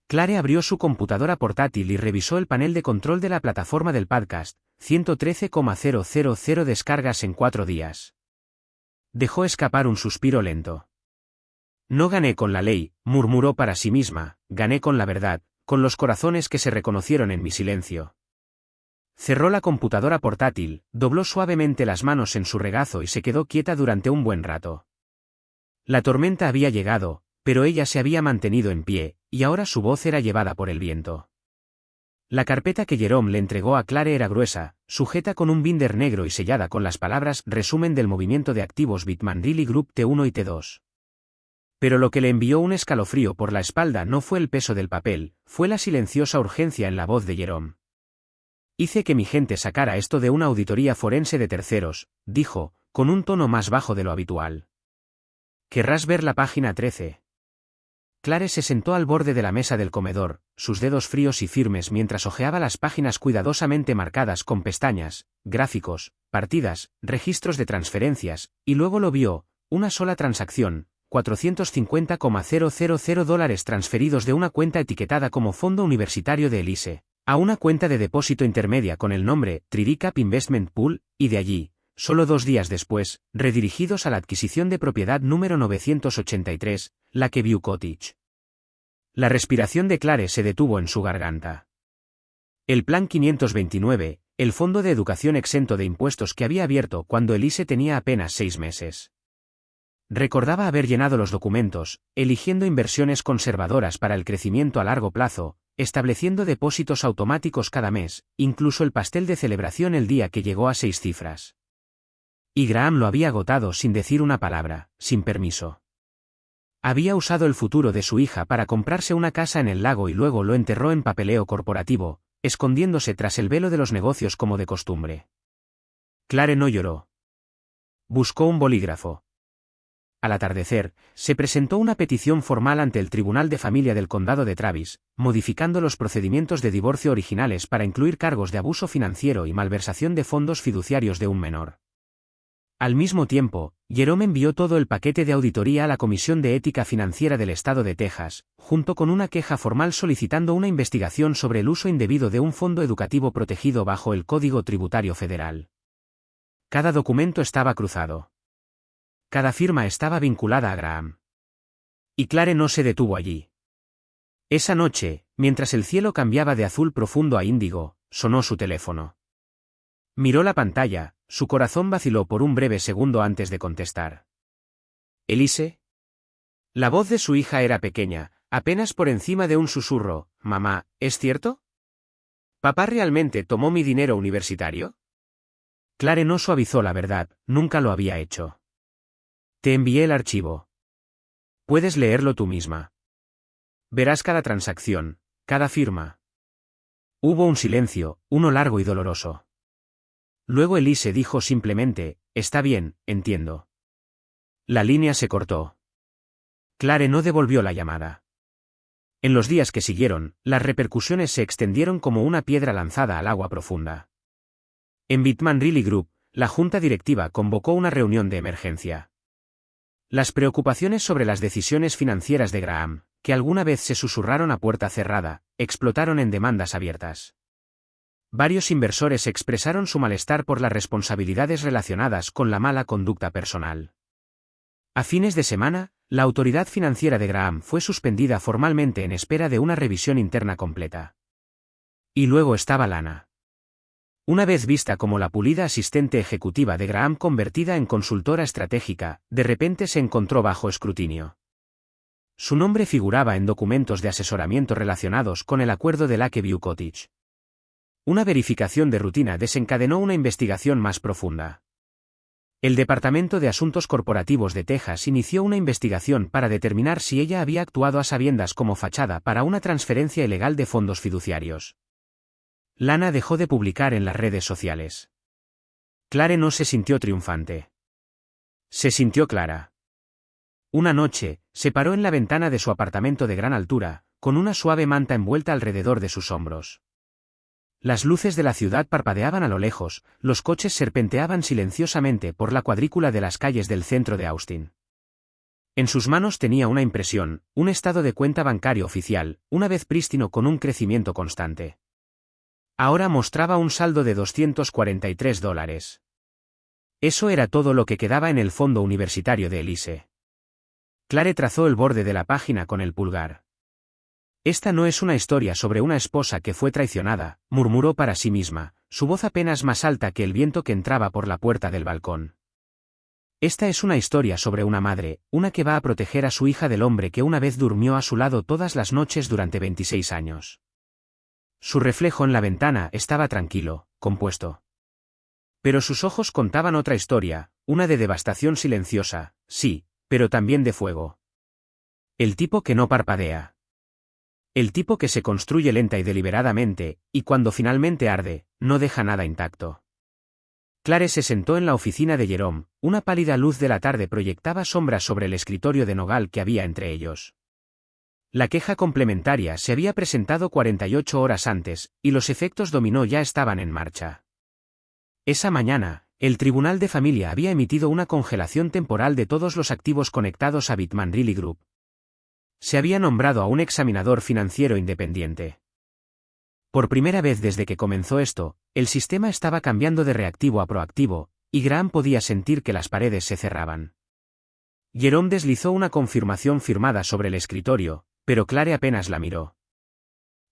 Clare abrió su computadora portátil y revisó el panel de control de la plataforma del podcast: 113,000 descargas en 4 días. Dejó escapar un suspiro lento. No gané con la ley, murmuró para sí misma, gané con la verdad, con los corazones que se reconocieron en mi silencio. Cerró la computadora portátil, dobló suavemente las manos en su regazo y se quedó quieta durante un buen rato. La tormenta había llegado, pero ella se había mantenido en pie, y ahora su voz era llevada por el viento. La carpeta que Jerome le entregó a Clare era gruesa, sujeta con un binder negro y sellada con las palabras «Resumen del movimiento de activos Bitman Really Group T1 y T2». Pero lo que le envió un escalofrío por la espalda no fue el peso del papel, fue la silenciosa urgencia en la voz de Jerome. Hice que mi gente sacara esto de una auditoría forense de terceros, dijo, con un tono más bajo de lo habitual. ¿Querrás ver la página 13? Clare se sentó al borde de la mesa del comedor, sus dedos fríos y firmes mientras hojeaba las páginas cuidadosamente marcadas con pestañas, gráficos, partidas, registros de transferencias, y luego lo vio: una sola transacción, $450,000 transferidos de una cuenta etiquetada como Fondo Universitario de Elise, a una cuenta de depósito intermedia con el nombre Tridicap Investment Pool, y de allí, solo 2 días después, redirigidos a la adquisición de propiedad número 983, Lakeview Cottage. La respiración de Clare se detuvo en su garganta. El Plan 529, el fondo de educación exento de impuestos que había abierto cuando Elise tenía apenas 6 meses. Recordaba haber llenado los documentos, eligiendo inversiones conservadoras para el crecimiento a largo plazo, estableciendo depósitos automáticos cada mes, incluso el pastel de celebración el día que llegó a 6 cifras. Y Graham lo había agotado sin decir una palabra, sin permiso. Había usado el futuro de su hija para comprarse una casa en el lago y luego lo enterró en papeleo corporativo, escondiéndose tras el velo de los negocios como de costumbre. Clare no lloró. Buscó un bolígrafo. Al atardecer, se presentó una petición formal ante el Tribunal de Familia del Condado de Travis, modificando los procedimientos de divorcio originales para incluir cargos de abuso financiero y malversación de fondos fiduciarios de un menor. Al mismo tiempo, Jerome envió todo el paquete de auditoría a la Comisión de Ética Financiera del Estado de Texas, junto con una queja formal solicitando una investigación sobre el uso indebido de un fondo educativo protegido bajo el Código Tributario Federal. Cada documento estaba cruzado. cada firma estaba vinculada a Graham. Y Clare no se detuvo allí. Esa noche, mientras el cielo cambiaba de azul profundo a índigo, sonó su teléfono. Miró la pantalla, su corazón vaciló por un breve segundo antes de contestar. ¿Elise? La voz de su hija era pequeña, apenas por encima de un susurro. Mamá, ¿es cierto? ¿Papá realmente tomó mi dinero universitario? Clare no suavizó la verdad, nunca lo había hecho. Te envié el archivo. Puedes leerlo tú misma. Verás cada transacción, cada firma. Hubo un silencio, uno largo y doloroso. Luego Elise dijo simplemente, está bien, entiendo. La línea se cortó. Clare no devolvió la llamada. En los días que siguieron, las repercusiones se extendieron como una piedra lanzada al agua profunda. En Bitman Reilly Group, la junta directiva convocó una reunión de emergencia. Las preocupaciones sobre las decisiones financieras de Graham, que alguna vez se susurraron a puerta cerrada, explotaron en demandas abiertas. Varios inversores expresaron su malestar por las responsabilidades relacionadas con la mala conducta personal. A fines de semana, la autoridad financiera de Graham fue suspendida formalmente en espera de una revisión interna completa. Y luego estaba Lana. Una vez vista como la pulida asistente ejecutiva de Graham convertida en consultora estratégica, de repente se encontró bajo escrutinio. Su nombre figuraba en documentos de asesoramiento relacionados con el acuerdo de Lakeview Cottage. Una verificación de rutina desencadenó una investigación más profunda. El Departamento de Asuntos Corporativos de Texas inició una investigación para determinar si ella había actuado a sabiendas como fachada para una transferencia ilegal de fondos fiduciarios. Lana dejó de publicar en las redes sociales. Clare no se sintió triunfante. Se sintió clara. Una noche, se paró en la ventana de su apartamento de gran altura, con una suave manta envuelta alrededor de sus hombros. Las luces de la ciudad parpadeaban a lo lejos, los coches serpenteaban silenciosamente por la cuadrícula de las calles del centro de Austin. En sus manos tenía una impresión, un estado de cuenta bancario oficial, una vez prístino con un crecimiento constante. Ahora mostraba un saldo de $243. Eso era todo lo que quedaba en el fondo universitario de Elise. Clare trazó el borde de la página con el pulgar. Esta no es una historia sobre una esposa que fue traicionada, murmuró para sí misma, su voz apenas más alta que el viento que entraba por la puerta del balcón. Esta es una historia sobre una madre, una que va a proteger a su hija del hombre que una vez durmió a su lado todas las noches durante 26 años. Su reflejo en la ventana estaba tranquilo, compuesto. Pero sus ojos contaban otra historia, una de devastación silenciosa, sí, pero también de fuego. El tipo que no parpadea. El tipo que se construye lenta y deliberadamente, y cuando finalmente arde, no deja nada intacto. Clare se sentó en la oficina de Jerome, una pálida luz de la tarde proyectaba sombras sobre el escritorio de nogal que había entre ellos. La queja complementaria se había presentado 48 horas antes, y los efectos dominó ya estaban en marcha. Esa mañana, el Tribunal de Familia había emitido una congelación temporal de todos los activos conectados a Bitman Reilly Group. Se había nombrado a un examinador financiero independiente. Por primera vez desde que comenzó esto, el sistema estaba cambiando de reactivo a proactivo, y Graham podía sentir que las paredes se cerraban. Jerome deslizó una confirmación firmada sobre el escritorio, pero Clare apenas la miró.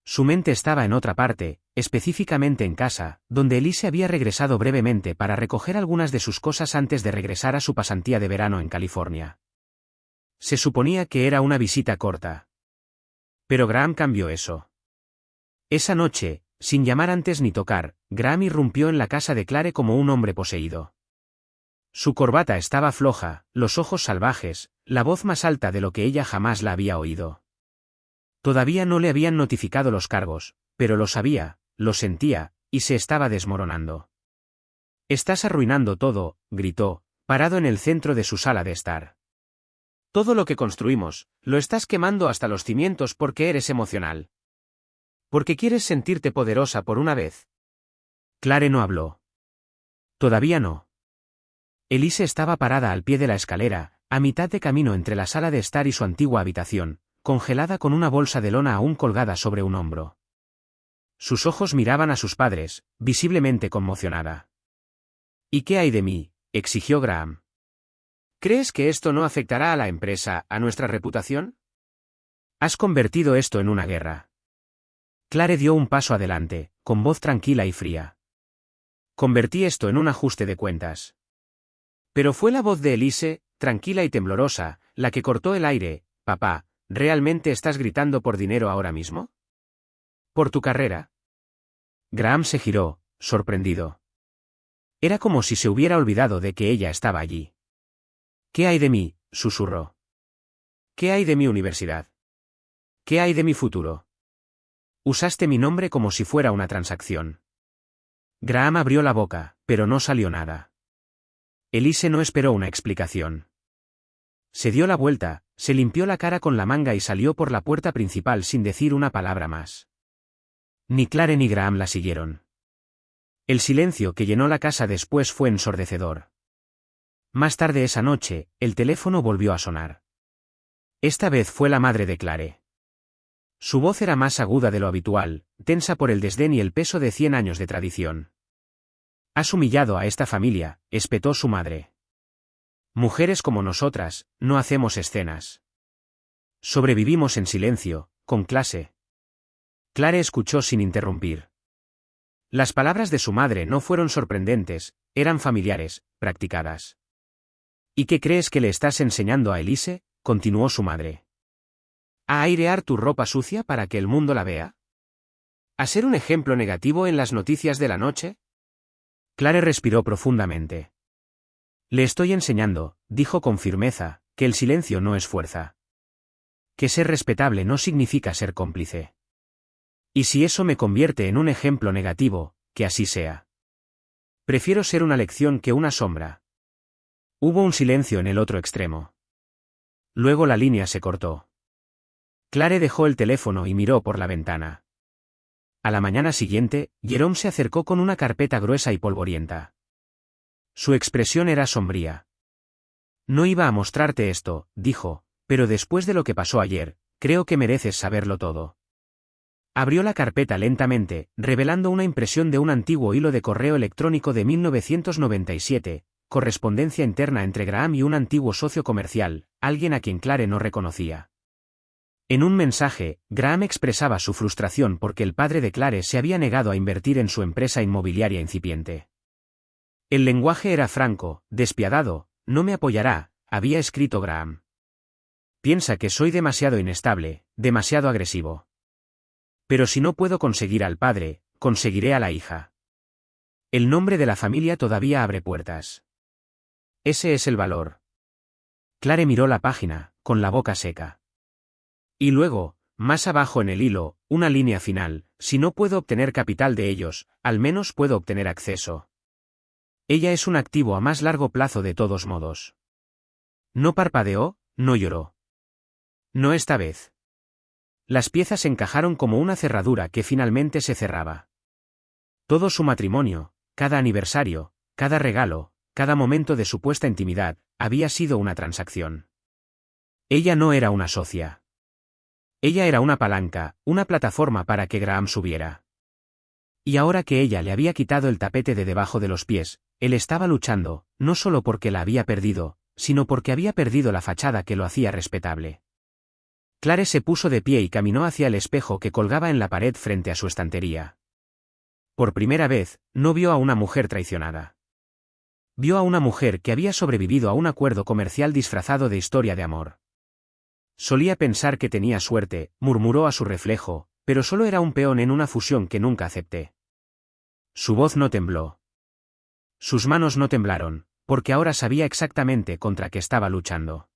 Su mente estaba en otra parte, específicamente en casa, donde Elise había regresado brevemente para recoger algunas de sus cosas antes de regresar a su pasantía de verano en California. Se suponía que era una visita corta. Pero Graham cambió eso. Esa noche, sin llamar antes ni tocar, Graham irrumpió en la casa de Clare como un hombre poseído. Su corbata estaba floja, los ojos salvajes, la voz más alta de lo que ella jamás la había oído. Todavía no le habían notificado los cargos, pero lo sabía, lo sentía, y se estaba desmoronando. «Estás arruinando todo», gritó, parado en el centro de su sala de estar. «Todo lo que construimos, lo estás quemando hasta los cimientos porque eres emocional. Porque quieres sentirte poderosa por una vez». Clare no habló. Todavía no. Elise estaba parada al pie de la escalera, a mitad de camino entre la sala de estar y su antigua habitación, congelada con una bolsa de lona aún colgada sobre un hombro. Sus ojos miraban a sus padres, visiblemente conmocionada. «¿Y qué hay de mí?», exigió Graham. ¿Crees que esto no afectará a la empresa, a nuestra reputación? Has convertido esto en una guerra. Clare dio un paso adelante, con voz tranquila y fría. Convertí esto en un ajuste de cuentas. Pero fue la voz de Elise, tranquila y temblorosa, la que cortó el aire. Papá, ¿realmente estás gritando por dinero ahora mismo? ¿Por tu carrera? Graham se giró, sorprendido. Era como si se hubiera olvidado de que ella estaba allí. ¿Qué hay de mí?, susurró. ¿Qué hay de mi universidad? ¿Qué hay de mi futuro? Usaste mi nombre como si fuera una transacción. Graham abrió la boca, pero no salió nada. Elise no esperó una explicación. Se dio la vuelta, se limpió la cara con la manga y salió por la puerta principal sin decir una palabra más. Ni Clare ni Graham la siguieron. El silencio que llenó la casa después fue ensordecedor. Más tarde esa noche, el teléfono volvió a sonar. Esta vez fue la madre de Clare. Su voz era más aguda de lo habitual, tensa por el desdén y el peso de 100 años de tradición. Has humillado a esta familia, espetó su madre. Mujeres como nosotras, no hacemos escenas. Sobrevivimos en silencio, con clase. Clare escuchó sin interrumpir. Las palabras de su madre no fueron sorprendentes, eran familiares, practicadas. ¿Y qué crees que le estás enseñando a Elise?, continuó su madre. ¿A airear tu ropa sucia para que el mundo la vea? ¿A ser un ejemplo negativo en las noticias de la noche? Clare respiró profundamente. Le estoy enseñando, dijo con firmeza, que el silencio no es fuerza. Que ser respetable no significa ser cómplice. Y si eso me convierte en un ejemplo negativo, que así sea. Prefiero ser una lección que una sombra. Hubo un silencio en el otro extremo. Luego la línea se cortó. Clare dejó el teléfono y miró por la ventana. A la mañana siguiente, Jerome se acercó con una carpeta gruesa y polvorienta. Su expresión era sombría. No iba a mostrarte esto, dijo, pero después de lo que pasó ayer, creo que mereces saberlo todo. Abrió la carpeta lentamente, revelando una impresión de un antiguo hilo de correo electrónico de 1997, correspondencia interna entre Graham y un antiguo socio comercial, alguien a quien Clare no reconocía. En un mensaje, Graham expresaba su frustración porque el padre de Clare se había negado a invertir en su empresa inmobiliaria incipiente. El lenguaje era franco, despiadado. No me apoyará, había escrito Graham. Piensa que soy demasiado inestable, demasiado agresivo. Pero si no puedo conseguir al padre, conseguiré a la hija. El nombre de la familia todavía abre puertas. Ese es el valor. Clare miró la página, con la boca seca. Y luego, más abajo en el hilo, una línea final: si no puedo obtener capital de ellos, al menos puedo obtener acceso. Ella es un activo a más largo plazo de todos modos. No parpadeó, no lloró. No esta vez. Las piezas encajaron como una cerradura que finalmente se cerraba. Todo su matrimonio, cada aniversario, cada regalo, cada momento de supuesta intimidad, había sido una transacción. Ella no era una socia. Ella era una palanca, una plataforma para que Graham subiera. Y ahora que ella le había quitado el tapete de debajo de los pies, él estaba luchando, no solo porque la había perdido, sino porque había perdido la fachada que lo hacía respetable. Clare se puso de pie y caminó hacia el espejo que colgaba en la pared frente a su estantería. Por primera vez, no vio a una mujer traicionada. Vio a una mujer que había sobrevivido a un acuerdo comercial disfrazado de historia de amor. Solía pensar que tenía suerte, murmuró a su reflejo, pero solo era un peón en una fusión que nunca acepté. Su voz no tembló. Sus manos no temblaron, porque ahora sabía exactamente contra qué estaba luchando.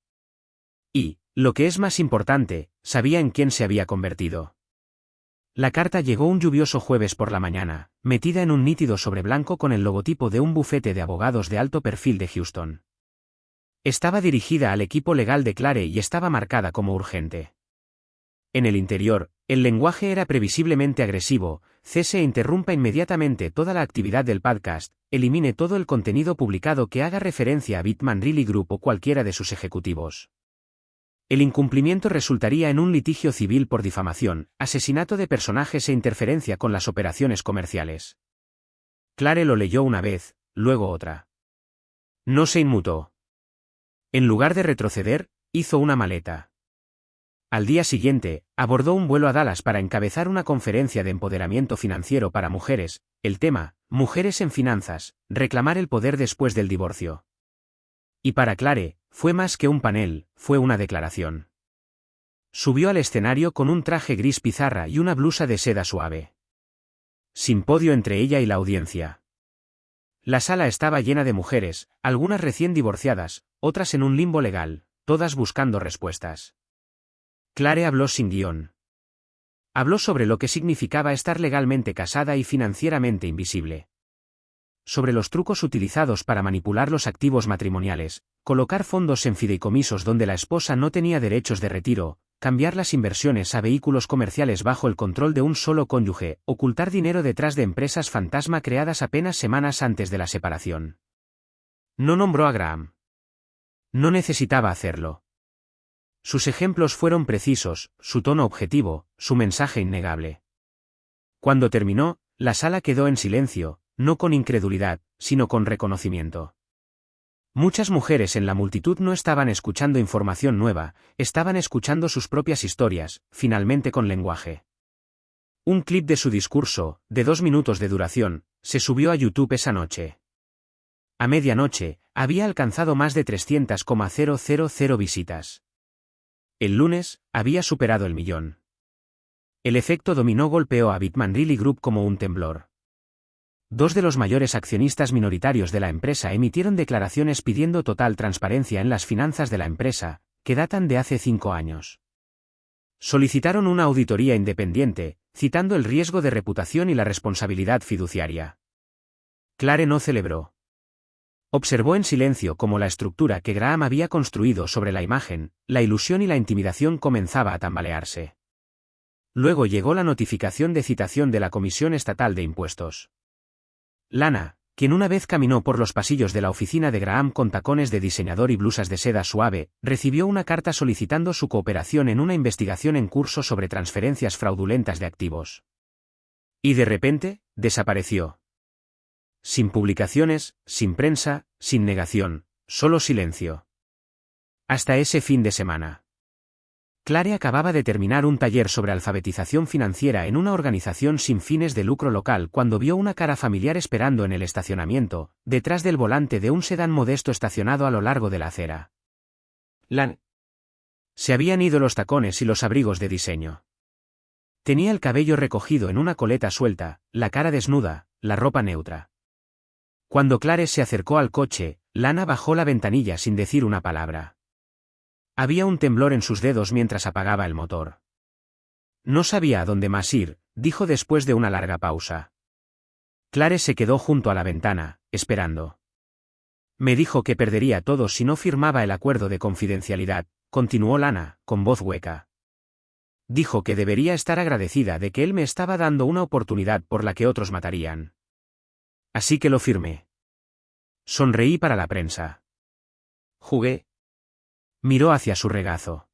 Y, lo que es más importante, sabía en quién se había convertido. La carta llegó un lluvioso jueves por la mañana, metida en un nítido sobre blanco con el logotipo de un bufete de abogados de alto perfil de Houston. Estaba dirigida al equipo legal de Clare y estaba marcada como urgente. En el interior, el lenguaje era previsiblemente agresivo: cese e interrumpa inmediatamente toda la actividad del podcast, elimine todo el contenido publicado que haga referencia a Bitman Realty Group o cualquiera de sus ejecutivos. El incumplimiento resultaría en un litigio civil por difamación, asesinato de personajes e interferencia con las operaciones comerciales. Clare lo leyó una vez, luego otra. No se inmutó. En lugar de retroceder, hizo una maleta. Al día siguiente, abordó un vuelo a Dallas para encabezar una conferencia de empoderamiento financiero para mujeres, el tema, Mujeres en finanzas, reclamar el poder después del divorcio. Y para Clare, fue más que un panel, fue una declaración. Subió al escenario con un traje gris pizarra y una blusa de seda suave. Sin podio entre ella y la audiencia. La sala estaba llena de mujeres, algunas recién divorciadas, otras en un limbo legal, todas buscando respuestas. Clare habló sin guión. Habló sobre lo que significaba estar legalmente casada y financieramente invisible. Sobre los trucos utilizados para manipular los activos matrimoniales, colocar fondos en fideicomisos donde la esposa no tenía derechos de retiro, cambiar las inversiones a vehículos comerciales bajo el control de un solo cónyuge, ocultar dinero detrás de empresas fantasma creadas apenas semanas antes de la separación. No nombró a Graham. No necesitaba hacerlo. Sus ejemplos fueron precisos, su tono objetivo, su mensaje innegable. Cuando terminó, la sala quedó en silencio, no con incredulidad, sino con reconocimiento. Muchas mujeres en la multitud no estaban escuchando información nueva, estaban escuchando sus propias historias, finalmente con lenguaje. Un clip de su discurso, de 2 minutos de duración, se subió a YouTube esa noche. A medianoche, había alcanzado más de 300,000 visitas. El lunes, había superado el 1.000.000. El efecto dominó golpeó a Bitman Really Group como un temblor. 2 de los mayores accionistas minoritarios de la empresa emitieron declaraciones pidiendo total transparencia en las finanzas de la empresa, que datan de hace 5 años. Solicitaron una auditoría independiente, citando el riesgo de reputación y la responsabilidad fiduciaria. Clare no celebró. Observó en silencio cómo la estructura que Graham había construido sobre la imagen, la ilusión y la intimidación comenzaba a tambalearse. Luego llegó la notificación de citación de la Comisión Estatal de Impuestos. Lana, quien una vez caminó por los pasillos de la oficina de Graham con tacones de diseñador y blusas de seda suave, recibió una carta solicitando su cooperación en una investigación en curso sobre transferencias fraudulentas de activos. Y de repente, desapareció. Sin publicaciones, sin prensa, sin negación, solo silencio. Hasta ese fin de semana. Clare acababa de terminar un taller sobre alfabetización financiera en una organización sin fines de lucro local cuando vio una cara familiar esperando en el estacionamiento, detrás del volante de un sedán modesto estacionado a lo largo de la acera. Se habían ido los tacones y los abrigos de diseño. Tenía el cabello recogido en una coleta suelta, la cara desnuda, la ropa neutra. Cuando Clare se acercó al coche, Lana bajó la ventanilla sin decir una palabra. Había un temblor en sus dedos mientras apagaba el motor. No sabía a dónde más ir, dijo después de una larga pausa. Clare se quedó junto a la ventana, esperando. Me dijo que perdería todo si no firmaba el acuerdo de confidencialidad, continuó Lana, con voz hueca. Dijo que debería estar agradecida de que él me estaba dando una oportunidad por la que otros matarían. Así que lo firmé. Sonreí para la prensa. Jugué. Miró hacia su regazo.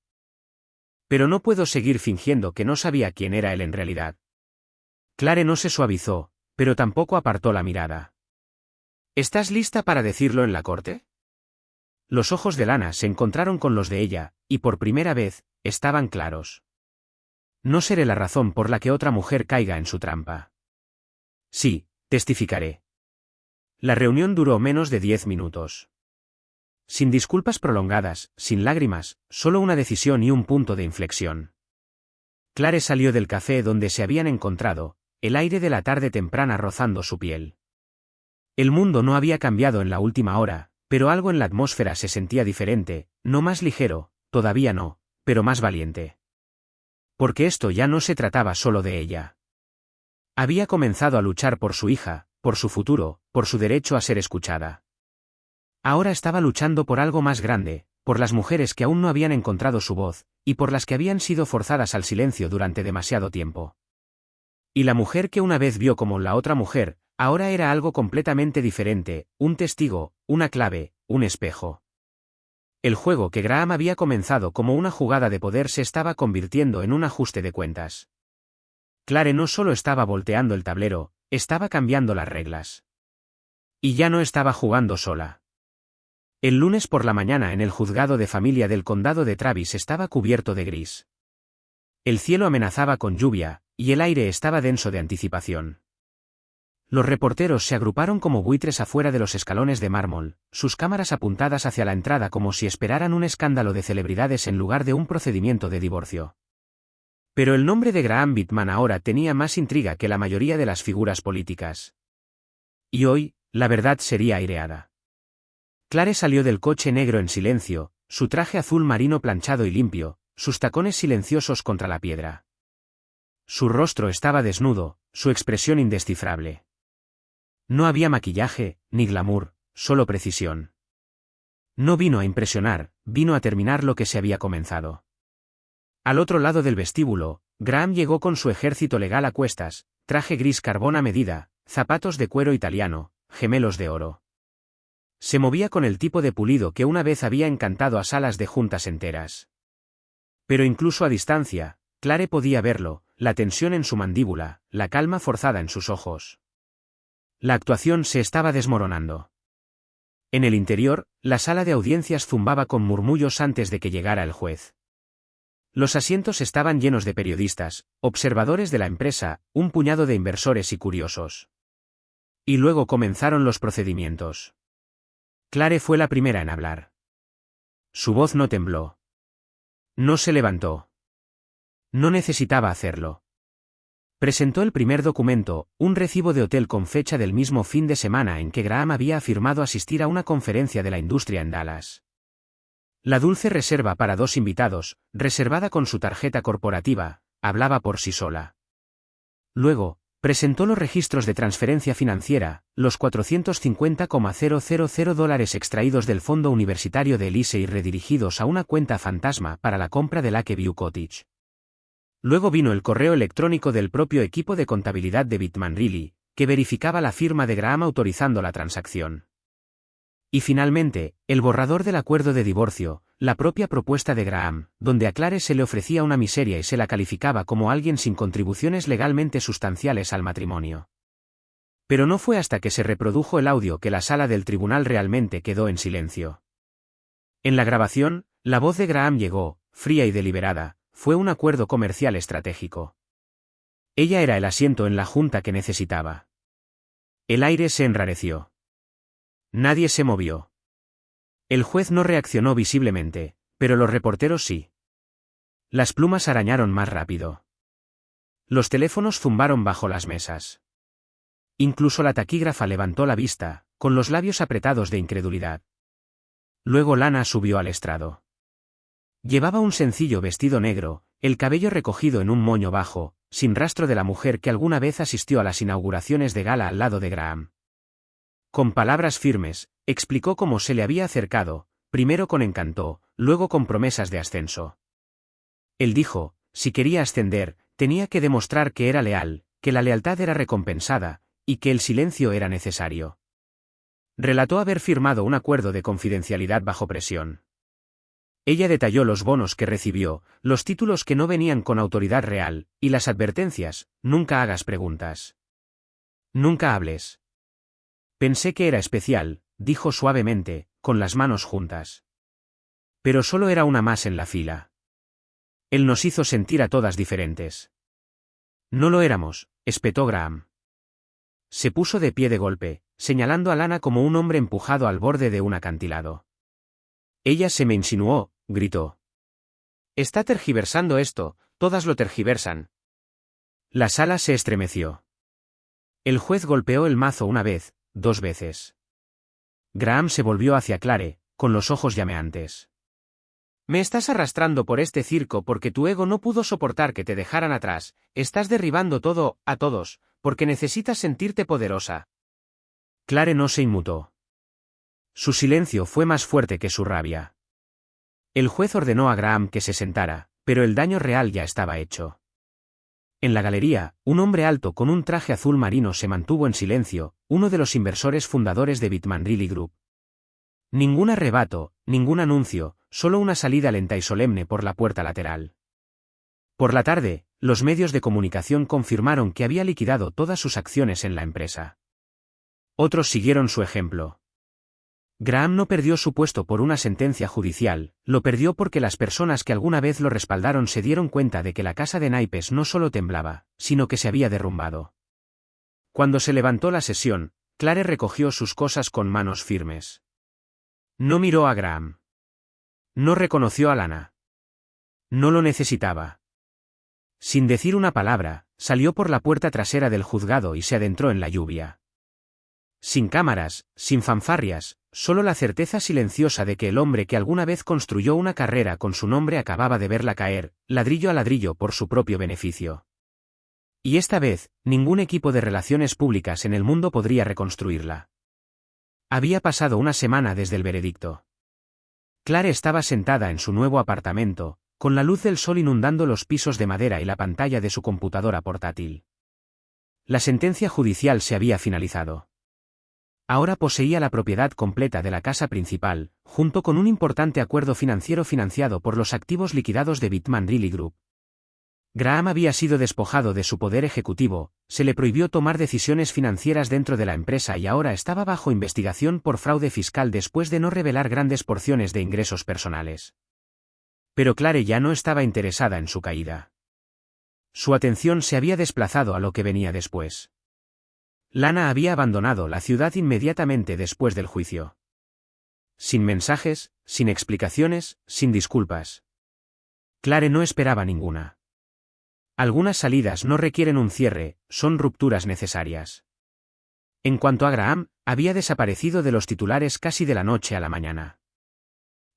Pero no puedo seguir fingiendo que no sabía quién era él en realidad. Clare no se suavizó, pero tampoco apartó la mirada. ¿Estás lista para decirlo en la corte? Los ojos de Lana se encontraron con los de ella, y por primera vez, estaban claros. No seré la razón por la que otra mujer caiga en su trampa. Sí, testificaré. La reunión duró menos de 10 minutos. Sin disculpas prolongadas, sin lágrimas, solo una decisión y un punto de inflexión. Clare salió del café donde se habían encontrado, el aire de la tarde temprana rozando su piel. El mundo no había cambiado en la última hora, pero algo en la atmósfera se sentía diferente, no más ligero, todavía no, pero más valiente. Porque esto ya no se trataba solo de ella. Había comenzado a luchar por su hija, por su futuro, por su derecho a ser escuchada. Ahora estaba luchando por algo más grande, por las mujeres que aún no habían encontrado su voz, y por las que habían sido forzadas al silencio durante demasiado tiempo. Y la mujer que una vez vio como la otra mujer, ahora era algo completamente diferente, un testigo, una clave, un espejo. El juego que Graham había comenzado como una jugada de poder se estaba convirtiendo en un ajuste de cuentas. Clare no solo estaba volteando el tablero, estaba cambiando las reglas. Y ya no estaba jugando sola. El lunes por la mañana en el juzgado de familia del condado de Travis estaba cubierto de gris. El cielo amenazaba con lluvia, y el aire estaba denso de anticipación. Los reporteros se agruparon como buitres afuera de los escalones de mármol, sus cámaras apuntadas hacia la entrada como si esperaran un escándalo de celebridades en lugar de un procedimiento de divorcio. Pero el nombre de Graham Bittman ahora tenía más intriga que la mayoría de las figuras políticas. Y hoy, la verdad sería aireada. Clare salió del coche negro en silencio, su traje azul marino planchado y limpio, sus tacones silenciosos contra la piedra. Su rostro estaba desnudo, su expresión indescifrable. No había maquillaje, ni glamour, solo precisión. No vino a impresionar, vino a terminar lo que se había comenzado. Al otro lado del vestíbulo, Graham llegó con su ejército legal a cuestas, traje gris carbón a medida, zapatos de cuero italiano, gemelos de oro. Se movía con el tipo de pulido que una vez había encantado a salas de juntas enteras. Pero incluso a distancia, Clare podía verlo, la tensión en su mandíbula, la calma forzada en sus ojos. La actuación se estaba desmoronando. En el interior, la sala de audiencias zumbaba con murmullos antes de que llegara el juez. Los asientos estaban llenos de periodistas, observadores de la empresa, un puñado de inversores y curiosos. Y luego comenzaron los procedimientos. Clare fue la primera en hablar. Su voz no tembló. No se levantó. No necesitaba hacerlo. Presentó el primer documento, un recibo de hotel con fecha del mismo fin de semana en que Graham había afirmado asistir a una conferencia de la industria en Dallas. La dulce reserva para 2 invitados, reservada con su tarjeta corporativa, hablaba por sí sola. Luego, presentó los registros de transferencia financiera, los $450,000 extraídos del fondo universitario de Elise y redirigidos a una cuenta fantasma para la compra de Lakeview Cottage. Luego vino el correo electrónico del propio equipo de contabilidad de Bittman Riley, que verificaba la firma de Graham autorizando la transacción. Y finalmente, el borrador del acuerdo de divorcio, la propia propuesta de Graham, donde a Clare se le ofrecía una miseria y se la calificaba como alguien sin contribuciones legalmente sustanciales al matrimonio. Pero no fue hasta que se reprodujo el audio que la sala del tribunal realmente quedó en silencio. En la grabación, la voz de Graham llegó, fría y deliberada, fue un acuerdo comercial estratégico. Ella era el asiento en la junta que necesitaba. El aire se enrareció. Nadie se movió. El juez no reaccionó visiblemente, pero los reporteros sí. Las plumas arañaron más rápido. Los teléfonos zumbaron bajo las mesas. Incluso la taquígrafa levantó la vista, con los labios apretados de incredulidad. Luego Lana subió al estrado. Llevaba un sencillo vestido negro, el cabello recogido en un moño bajo, sin rastro de la mujer que alguna vez asistió a las inauguraciones de gala al lado de Graham. Con palabras firmes, explicó cómo se le había acercado, primero con encanto, luego con promesas de ascenso. Él dijo, si quería ascender, tenía que demostrar que era leal, que la lealtad era recompensada, y que el silencio era necesario. Relató haber firmado un acuerdo de confidencialidad bajo presión. Ella detalló los bonos que recibió, los títulos que no venían con autoridad real, y las advertencias, nunca hagas preguntas. Nunca hables. Pensé que era especial, dijo suavemente, con las manos juntas. Pero solo era una más en la fila. Él nos hizo sentir a todas diferentes. No lo éramos, espetó Graham. Se puso de pie de golpe, señalando a Lana como un hombre empujado al borde de un acantilado. Ella se me insinuó, gritó. Está tergiversando esto, todas lo tergiversan. La sala se estremeció. El juez golpeó el mazo una vez, 2 veces. Graham se volvió hacia Clare, con los ojos llameantes. Me estás arrastrando por este circo porque tu ego no pudo soportar que te dejaran atrás, estás derribando todo, a todos, porque necesitas sentirte poderosa. Clare no se inmutó. Su silencio fue más fuerte que su rabia. El juez ordenó a Graham que se sentara, pero el daño real ya estaba hecho. En la galería, un hombre alto con un traje azul marino se mantuvo en silencio, uno de los inversores fundadores de Bittman Riley Group. Ningún arrebato, ningún anuncio, solo una salida lenta y solemne por la puerta lateral. Por la tarde, los medios de comunicación confirmaron que había liquidado todas sus acciones en la empresa. Otros siguieron su ejemplo. Graham no perdió su puesto por una sentencia judicial, lo perdió porque las personas que alguna vez lo respaldaron se dieron cuenta de que la casa de naipes no solo temblaba, sino que se había derrumbado. Cuando se levantó la sesión, Clare recogió sus cosas con manos firmes. No miró a Graham. No reconoció a Lana. No lo necesitaba. Sin decir una palabra, salió por la puerta trasera del juzgado y se adentró en la lluvia. Sin cámaras, sin fanfarrias, solo la certeza silenciosa de que el hombre que alguna vez construyó una carrera con su nombre acababa de verla caer, ladrillo a ladrillo por su propio beneficio. Y esta vez, ningún equipo de relaciones públicas en el mundo podría reconstruirla. Había pasado una semana desde el veredicto. Clare estaba sentada en su nuevo apartamento, con la luz del sol inundando los pisos de madera y la pantalla de su computadora portátil. La sentencia judicial se había finalizado. Ahora poseía la propiedad completa de la casa principal, junto con un importante acuerdo financiero financiado por los activos liquidados de Bitman Reilly Group. Graham había sido despojado de su poder ejecutivo, se le prohibió tomar decisiones financieras dentro de la empresa y ahora estaba bajo investigación por fraude fiscal después de no revelar grandes porciones de ingresos personales. Pero Clare ya no estaba interesada en su caída. Su atención se había desplazado a lo que venía después. Lana había abandonado la ciudad inmediatamente después del juicio. Sin mensajes, sin explicaciones, sin disculpas. Clare no esperaba ninguna. Algunas salidas no requieren un cierre, son rupturas necesarias. En cuanto a Graham, había desaparecido de los titulares casi de la noche a la mañana.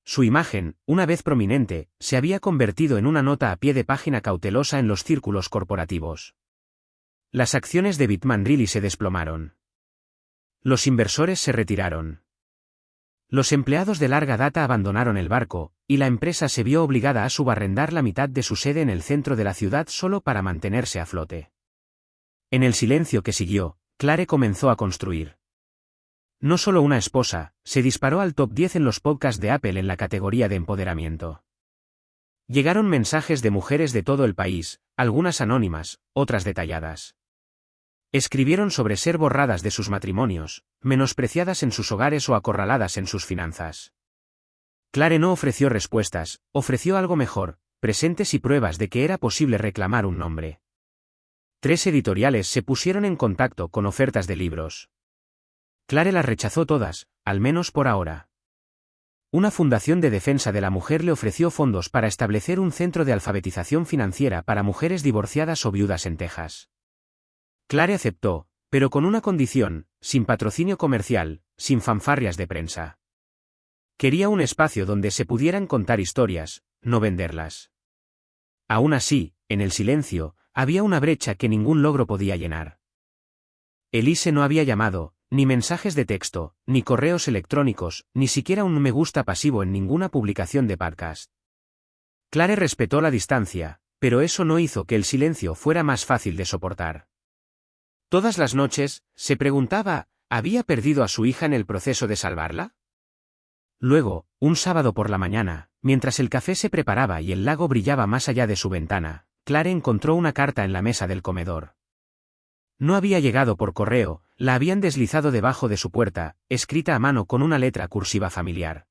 Su imagen, una vez prominente, se había convertido en una nota a pie de página cautelosa en los círculos corporativos. Las acciones de Bitman Reilly se desplomaron. Los inversores se retiraron. Los empleados de larga data abandonaron el barco, y la empresa se vio obligada a subarrendar la mitad de su sede en el centro de la ciudad solo para mantenerse a flote. En el silencio que siguió, Clare comenzó a construir. No solo una esposa, se disparó al top 10 en los podcasts de Apple en la categoría de empoderamiento. Llegaron mensajes de mujeres de todo el país, algunas anónimas, otras detalladas. Escribieron sobre ser borradas de sus matrimonios, menospreciadas en sus hogares o acorraladas en sus finanzas. Clare no ofreció respuestas, ofreció algo mejor, presentes y pruebas de que era posible reclamar un nombre. 3 editoriales se pusieron en contacto con ofertas de libros. Clare las rechazó todas, al menos por ahora. Una fundación de defensa de la mujer le ofreció fondos para establecer un centro de alfabetización financiera para mujeres divorciadas o viudas en Texas. Clare aceptó, pero con una condición, sin patrocinio comercial, sin fanfarrias de prensa. Quería un espacio donde se pudieran contar historias, no venderlas. Aún así, en el silencio, había una brecha que ningún logro podía llenar. Elise no había llamado, ni mensajes de texto, ni correos electrónicos, ni siquiera un me gusta pasivo en ninguna publicación de podcast. Clare respetó la distancia, pero eso no hizo que el silencio fuera más fácil de soportar. Todas las noches, se preguntaba, ¿había perdido a su hija en el proceso de salvarla? Luego, un sábado por la mañana, mientras el café se preparaba y el lago brillaba más allá de su ventana, Clare encontró una carta en la mesa del comedor. No había llegado por correo, la habían deslizado debajo de su puerta, escrita a mano con una letra cursiva familiar.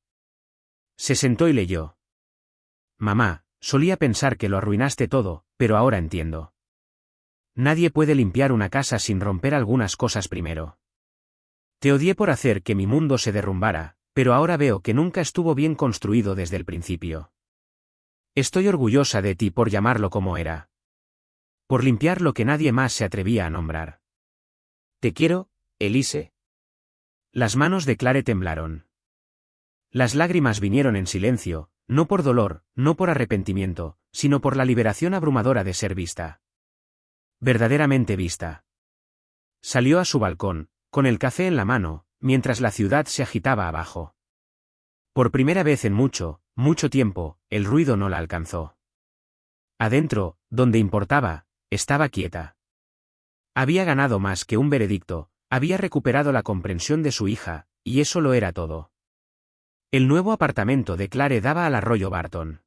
Se sentó y leyó. Mamá, solía pensar que lo arruinaste todo, pero ahora entiendo. Nadie puede limpiar una casa sin romper algunas cosas primero. Te odié por hacer que mi mundo se derrumbara, pero ahora veo que nunca estuvo bien construido desde el principio. Estoy orgullosa de ti por llamarlo como era. Por limpiar lo que nadie más se atrevía a nombrar. Te quiero, Elise. Las manos de Clare temblaron. Las lágrimas vinieron en silencio, no por dolor, no por arrepentimiento, sino por la liberación abrumadora de ser vista. Verdaderamente vista. Salió a su balcón, con el café en la mano, mientras la ciudad se agitaba abajo. Por primera vez en mucho, mucho tiempo, el ruido no la alcanzó. Adentro, donde importaba, estaba quieta. Había ganado más que un veredicto, había recuperado la comprensión de su hija, y eso lo era todo. El nuevo apartamento de Clare daba al arroyo Barton.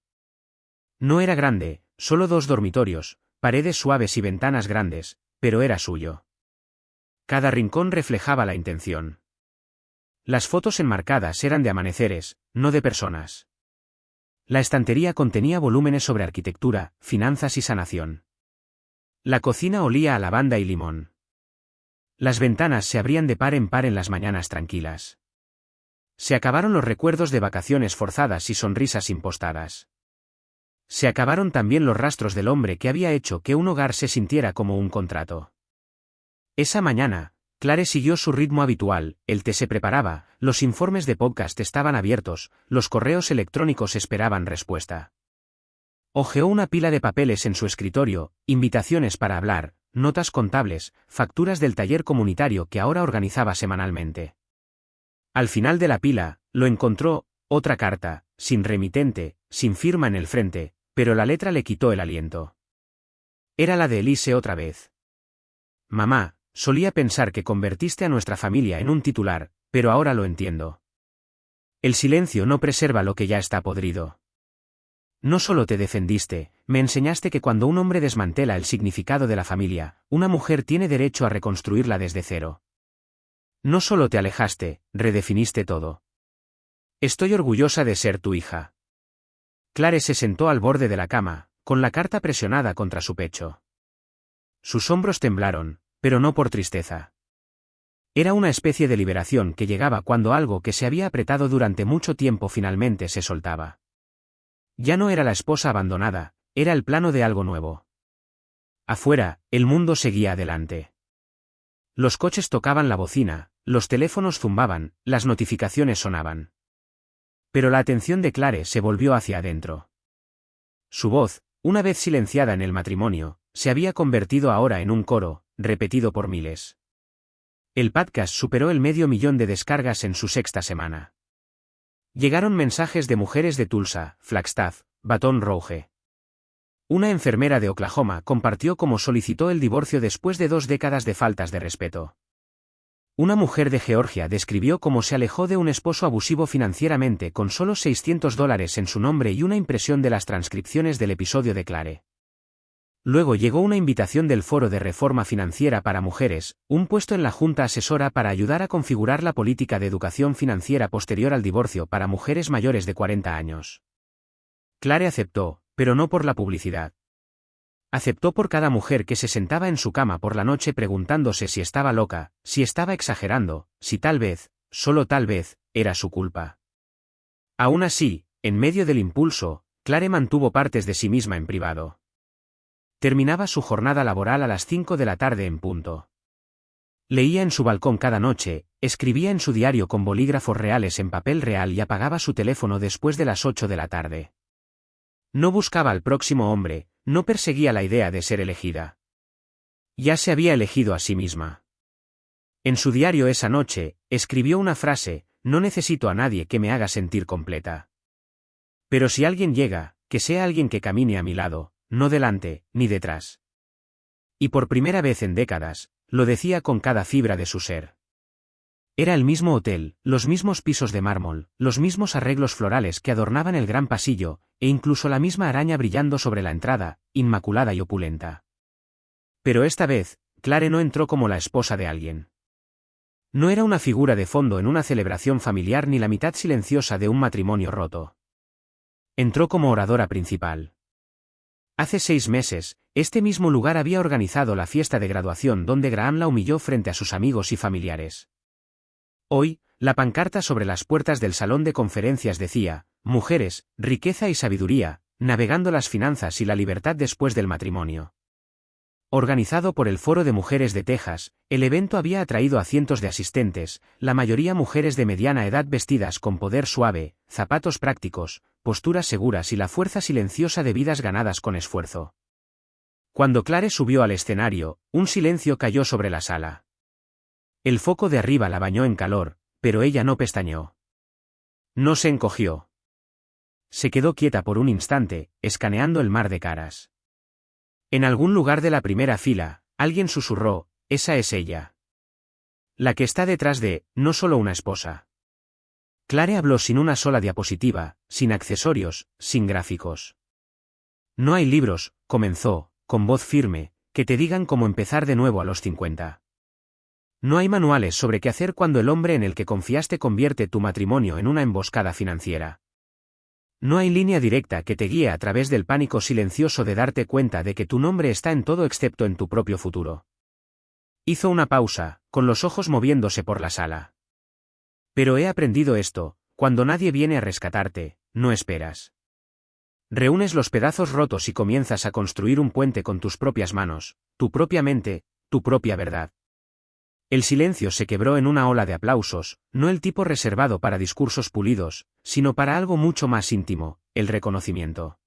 No era grande, solo 2 dormitorios, paredes suaves y ventanas grandes, pero era suyo. Cada rincón reflejaba la intención. Las fotos enmarcadas eran de amaneceres, no de personas. La estantería contenía volúmenes sobre arquitectura, finanzas y sanación. La cocina olía a lavanda y limón. Las ventanas se abrían de par en par en las mañanas tranquilas. Se acabaron los recuerdos de vacaciones forzadas y sonrisas impostadas. Se acabaron también los rastros del hombre que había hecho que un hogar se sintiera como un contrato. Esa mañana, Clare siguió su ritmo habitual, el té se preparaba, los informes de podcast estaban abiertos, los correos electrónicos esperaban respuesta. Hojeó una pila de papeles en su escritorio, invitaciones para hablar, notas contables, facturas del taller comunitario que ahora organizaba semanalmente. Al final de la pila, lo encontró, otra carta, sin remitente, sin firma en el frente, pero la letra le quitó el aliento. Era la de Elise otra vez. Mamá, solía pensar que convertiste a nuestra familia en un titular, pero ahora lo entiendo. El silencio no preserva lo que ya está podrido. No solo te defendiste, me enseñaste que cuando un hombre desmantela el significado de la familia, una mujer tiene derecho a reconstruirla desde cero. No solo te alejaste, redefiniste todo. Estoy orgullosa de ser tu hija. Clare se sentó al borde de la cama, con la carta presionada contra su pecho. Sus hombros temblaron, pero no por tristeza. Era una especie de liberación que llegaba cuando algo que se había apretado durante mucho tiempo finalmente se soltaba. Ya no era la esposa abandonada, era el plano de algo nuevo. Afuera, el mundo seguía adelante. Los coches tocaban la bocina, los teléfonos zumbaban, las notificaciones sonaban. Pero la atención de Clare se volvió hacia adentro. Su voz, una vez silenciada en el matrimonio, se había convertido ahora en un coro, repetido por miles. El podcast superó el 500.000 de descargas en su sexta semana. Llegaron mensajes de mujeres de Tulsa, Flagstaff, Baton Rouge. Una enfermera de Oklahoma compartió cómo solicitó el divorcio después de 2 décadas de faltas de respeto. Una mujer de Georgia describió cómo se alejó de un esposo abusivo financieramente con solo $600 en su nombre y una impresión de las transcripciones del episodio de Clare. Luego llegó una invitación del Foro de Reforma Financiera para Mujeres, un puesto en la Junta Asesora para ayudar a configurar la política de educación financiera posterior al divorcio para mujeres mayores de 40 años. Clare aceptó, pero no por la publicidad. Aceptó por cada mujer que se sentaba en su cama por la noche preguntándose si estaba loca, si estaba exagerando, si tal vez, solo tal vez, era su culpa. Aún así, en medio del impulso, Clare mantuvo partes de sí misma en privado. Terminaba su jornada laboral a las 5 de la tarde en punto. Leía en su balcón cada noche, escribía en su diario con bolígrafos reales en papel real y apagaba su teléfono después de las 8 de la tarde. No buscaba al próximo hombre, no perseguía la idea de ser elegida. Ya se había elegido a sí misma. En su diario esa noche, escribió una frase: no necesito a nadie que me haga sentir completa. Pero si alguien llega, que sea alguien que camine a mi lado, no delante, ni detrás. Y por primera vez en décadas, lo decía con cada fibra de su ser. Era el mismo hotel, los mismos pisos de mármol, los mismos arreglos florales que adornaban el gran pasillo, e incluso la misma araña brillando sobre la entrada, inmaculada y opulenta. Pero esta vez, Clare no entró como la esposa de alguien. No era una figura de fondo en una celebración familiar ni la mitad silenciosa de un matrimonio roto. Entró como oradora principal. Hace 6 meses, este mismo lugar había organizado la fiesta de graduación donde Graham la humilló frente a sus amigos y familiares. Hoy, la pancarta sobre las puertas del salón de conferencias decía: mujeres, riqueza y sabiduría, navegando las finanzas y la libertad después del matrimonio. Organizado por el Foro de Mujeres de Texas, el evento había atraído a cientos de asistentes, la mayoría mujeres de mediana edad vestidas con poder suave, zapatos prácticos, posturas seguras y la fuerza silenciosa de vidas ganadas con esfuerzo. Cuando Clare subió al escenario, un silencio cayó sobre la sala. El foco de arriba la bañó en calor, pero ella no pestañeó. No se encogió. Se quedó quieta por un instante, escaneando el mar de caras. En algún lugar de la primera fila, alguien susurró: esa es ella. La que está detrás de, no solo una esposa. Clare habló sin una sola diapositiva, sin accesorios, sin gráficos. No hay libros, comenzó, con voz firme, que te digan cómo empezar de nuevo a los 50. No hay manuales sobre qué hacer cuando el hombre en el que confiaste convierte tu matrimonio en una emboscada financiera. No hay línea directa que te guíe a través del pánico silencioso de darte cuenta de que tu nombre está en todo excepto en tu propio futuro. Hizo una pausa, con los ojos moviéndose por la sala. Pero he aprendido esto, cuando nadie viene a rescatarte, no esperas. Reúnes los pedazos rotos y comienzas a construir un puente con tus propias manos, tu propia mente, tu propia verdad. El silencio se quebró en una ola de aplausos, no el tipo reservado para discursos pulidos, sino para algo mucho más íntimo, el reconocimiento.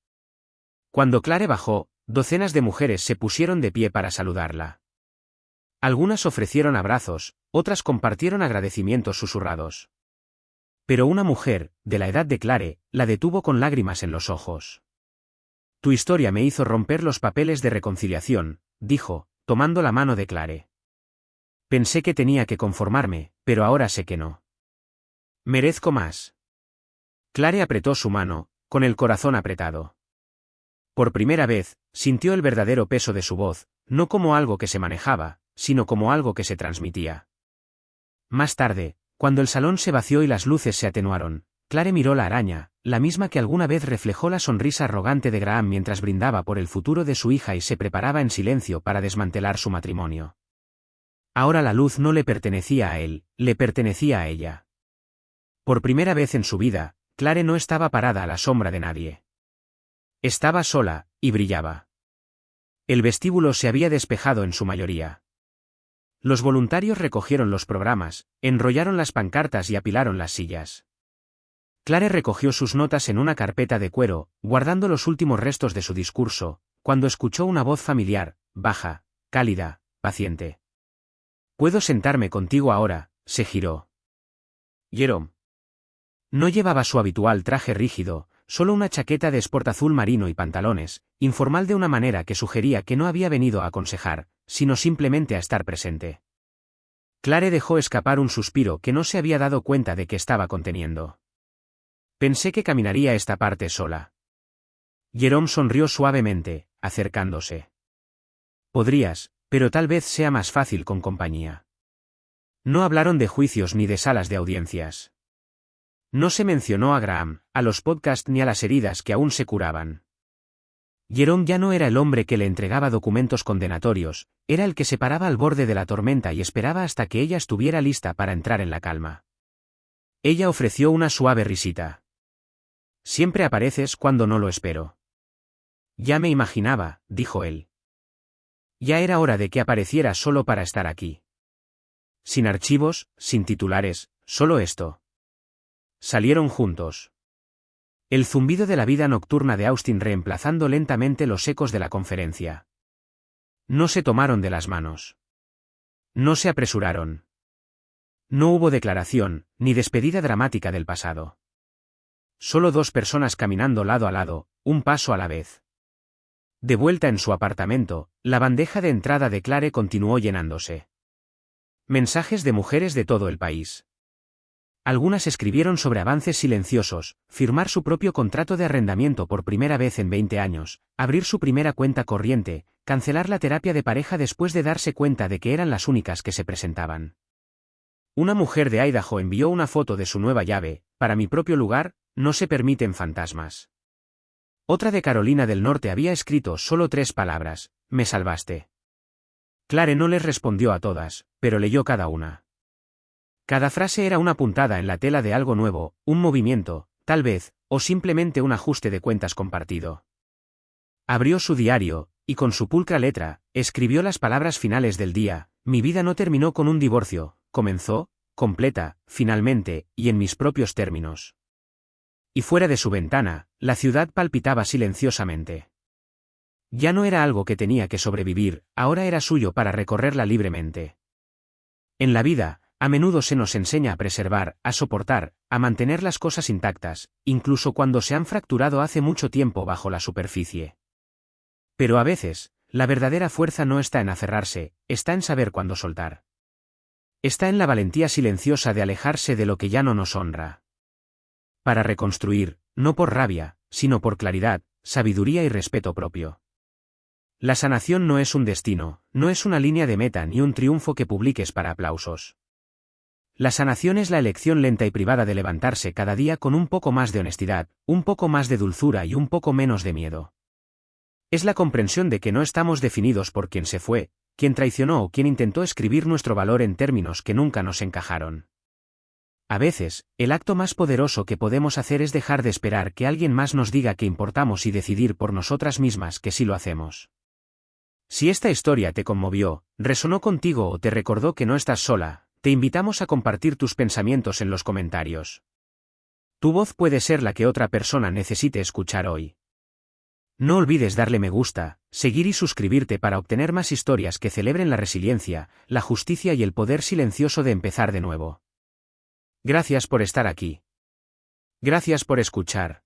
Cuando Clare bajó, docenas de mujeres se pusieron de pie para saludarla. Algunas ofrecieron abrazos, otras compartieron agradecimientos susurrados. Pero una mujer, de la edad de Clare, la detuvo con lágrimas en los ojos. Tu historia me hizo romper los papeles de reconciliación, dijo, tomando la mano de Clare. Pensé que tenía que conformarme, pero ahora sé que no. Merezco más. Clare apretó su mano, con el corazón apretado. Por primera vez, sintió el verdadero peso de su voz, no como algo que se manejaba, sino como algo que se transmitía. Más tarde, cuando el salón se vació y las luces se atenuaron, Clare miró la araña, la misma que alguna vez reflejó la sonrisa arrogante de Graham mientras brindaba por el futuro de su hija y se preparaba en silencio para desmantelar su matrimonio. Ahora la luz no le pertenecía a él, le pertenecía a ella. Por primera vez en su vida, Clare no estaba parada a la sombra de nadie. Estaba sola, y brillaba. El vestíbulo se había despejado en su mayoría. Los voluntarios recogieron los programas, enrollaron las pancartas y apilaron las sillas. Clare recogió sus notas en una carpeta de cuero, guardando los últimos restos de su discurso, cuando escuchó una voz familiar, baja, cálida, paciente. «¿Puedo sentarme contigo ahora?», se giró. Jerome. No llevaba su habitual traje rígido, solo una chaqueta de sport azul marino y pantalones, informal de una manera que sugería que no había venido a aconsejar, sino simplemente a estar presente. Clare dejó escapar un suspiro que no se había dado cuenta de que estaba conteniendo. Pensé que caminaría esta parte sola. Jerome sonrió suavemente, acercándose. Podrías, pero tal vez sea más fácil con compañía. No hablaron de juicios ni de salas de audiencias. No se mencionó a Graham, a los podcasts ni a las heridas que aún se curaban. Jerome ya no era el hombre que le entregaba documentos condenatorios, era el que se paraba al borde de la tormenta y esperaba hasta que ella estuviera lista para entrar en la calma. Ella ofreció una suave risita. Siempre apareces cuando no lo espero. Ya me imaginaba, dijo él. Ya era hora de que apareciera solo para estar aquí. Sin archivos, sin titulares, solo esto. Salieron juntos. El zumbido de la vida nocturna de Austin reemplazando lentamente los ecos de la conferencia. No se tomaron de las manos. No se apresuraron. No hubo declaración, ni despedida dramática del pasado. Solo dos personas caminando lado a lado, un paso a la vez. De vuelta en su apartamento, la bandeja de entrada de Clare continuó llenándose. Mensajes de mujeres de todo el país. Algunas escribieron sobre avances silenciosos, firmar su propio contrato de arrendamiento por primera vez en 20 años, abrir su primera cuenta corriente, cancelar la terapia de pareja después de darse cuenta de que eran las únicas que se presentaban. Una mujer de Idaho envió una foto de su nueva llave, para mi propio lugar, no se permiten fantasmas. Otra de Carolina del Norte había escrito solo 3 palabras, me salvaste. Clare no les respondió a todas, pero leyó cada una. Cada frase era una puntada en la tela de algo nuevo, un movimiento, tal vez, o simplemente un ajuste de cuentas compartido. Abrió su diario, y con su pulcra letra, escribió las palabras finales del día, mi vida no terminó con un divorcio, comenzó, completa, finalmente, y en mis propios términos. Y fuera de su ventana, la ciudad palpitaba silenciosamente. Ya no era algo que tenía que sobrevivir, ahora era suyo para recorrerla libremente. En la vida, a menudo se nos enseña a preservar, a soportar, a mantener las cosas intactas, incluso cuando se han fracturado hace mucho tiempo bajo la superficie. Pero a veces, la verdadera fuerza no está en aferrarse, está en saber cuándo soltar. Está en la valentía silenciosa de alejarse de lo que ya no nos honra. Para reconstruir, no por rabia, sino por claridad, sabiduría y respeto propio. La sanación no es un destino, no es una línea de meta ni un triunfo que publiques para aplausos. La sanación es la elección lenta y privada de levantarse cada día con un poco más de honestidad, un poco más de dulzura y un poco menos de miedo. Es la comprensión de que no estamos definidos por quien se fue, quien traicionó o quien intentó escribir nuestro valor en términos que nunca nos encajaron. A veces, el acto más poderoso que podemos hacer es dejar de esperar que alguien más nos diga que importamos y decidir por nosotras mismas que sí lo hacemos. Si esta historia te conmovió, resonó contigo o te recordó que no estás sola, te invitamos a compartir tus pensamientos en los comentarios. Tu voz puede ser la que otra persona necesite escuchar hoy. No olvides darle me gusta, seguir y suscribirte para obtener más historias que celebren la resiliencia, la justicia y el poder silencioso de empezar de nuevo. Gracias por estar aquí. Gracias por escuchar.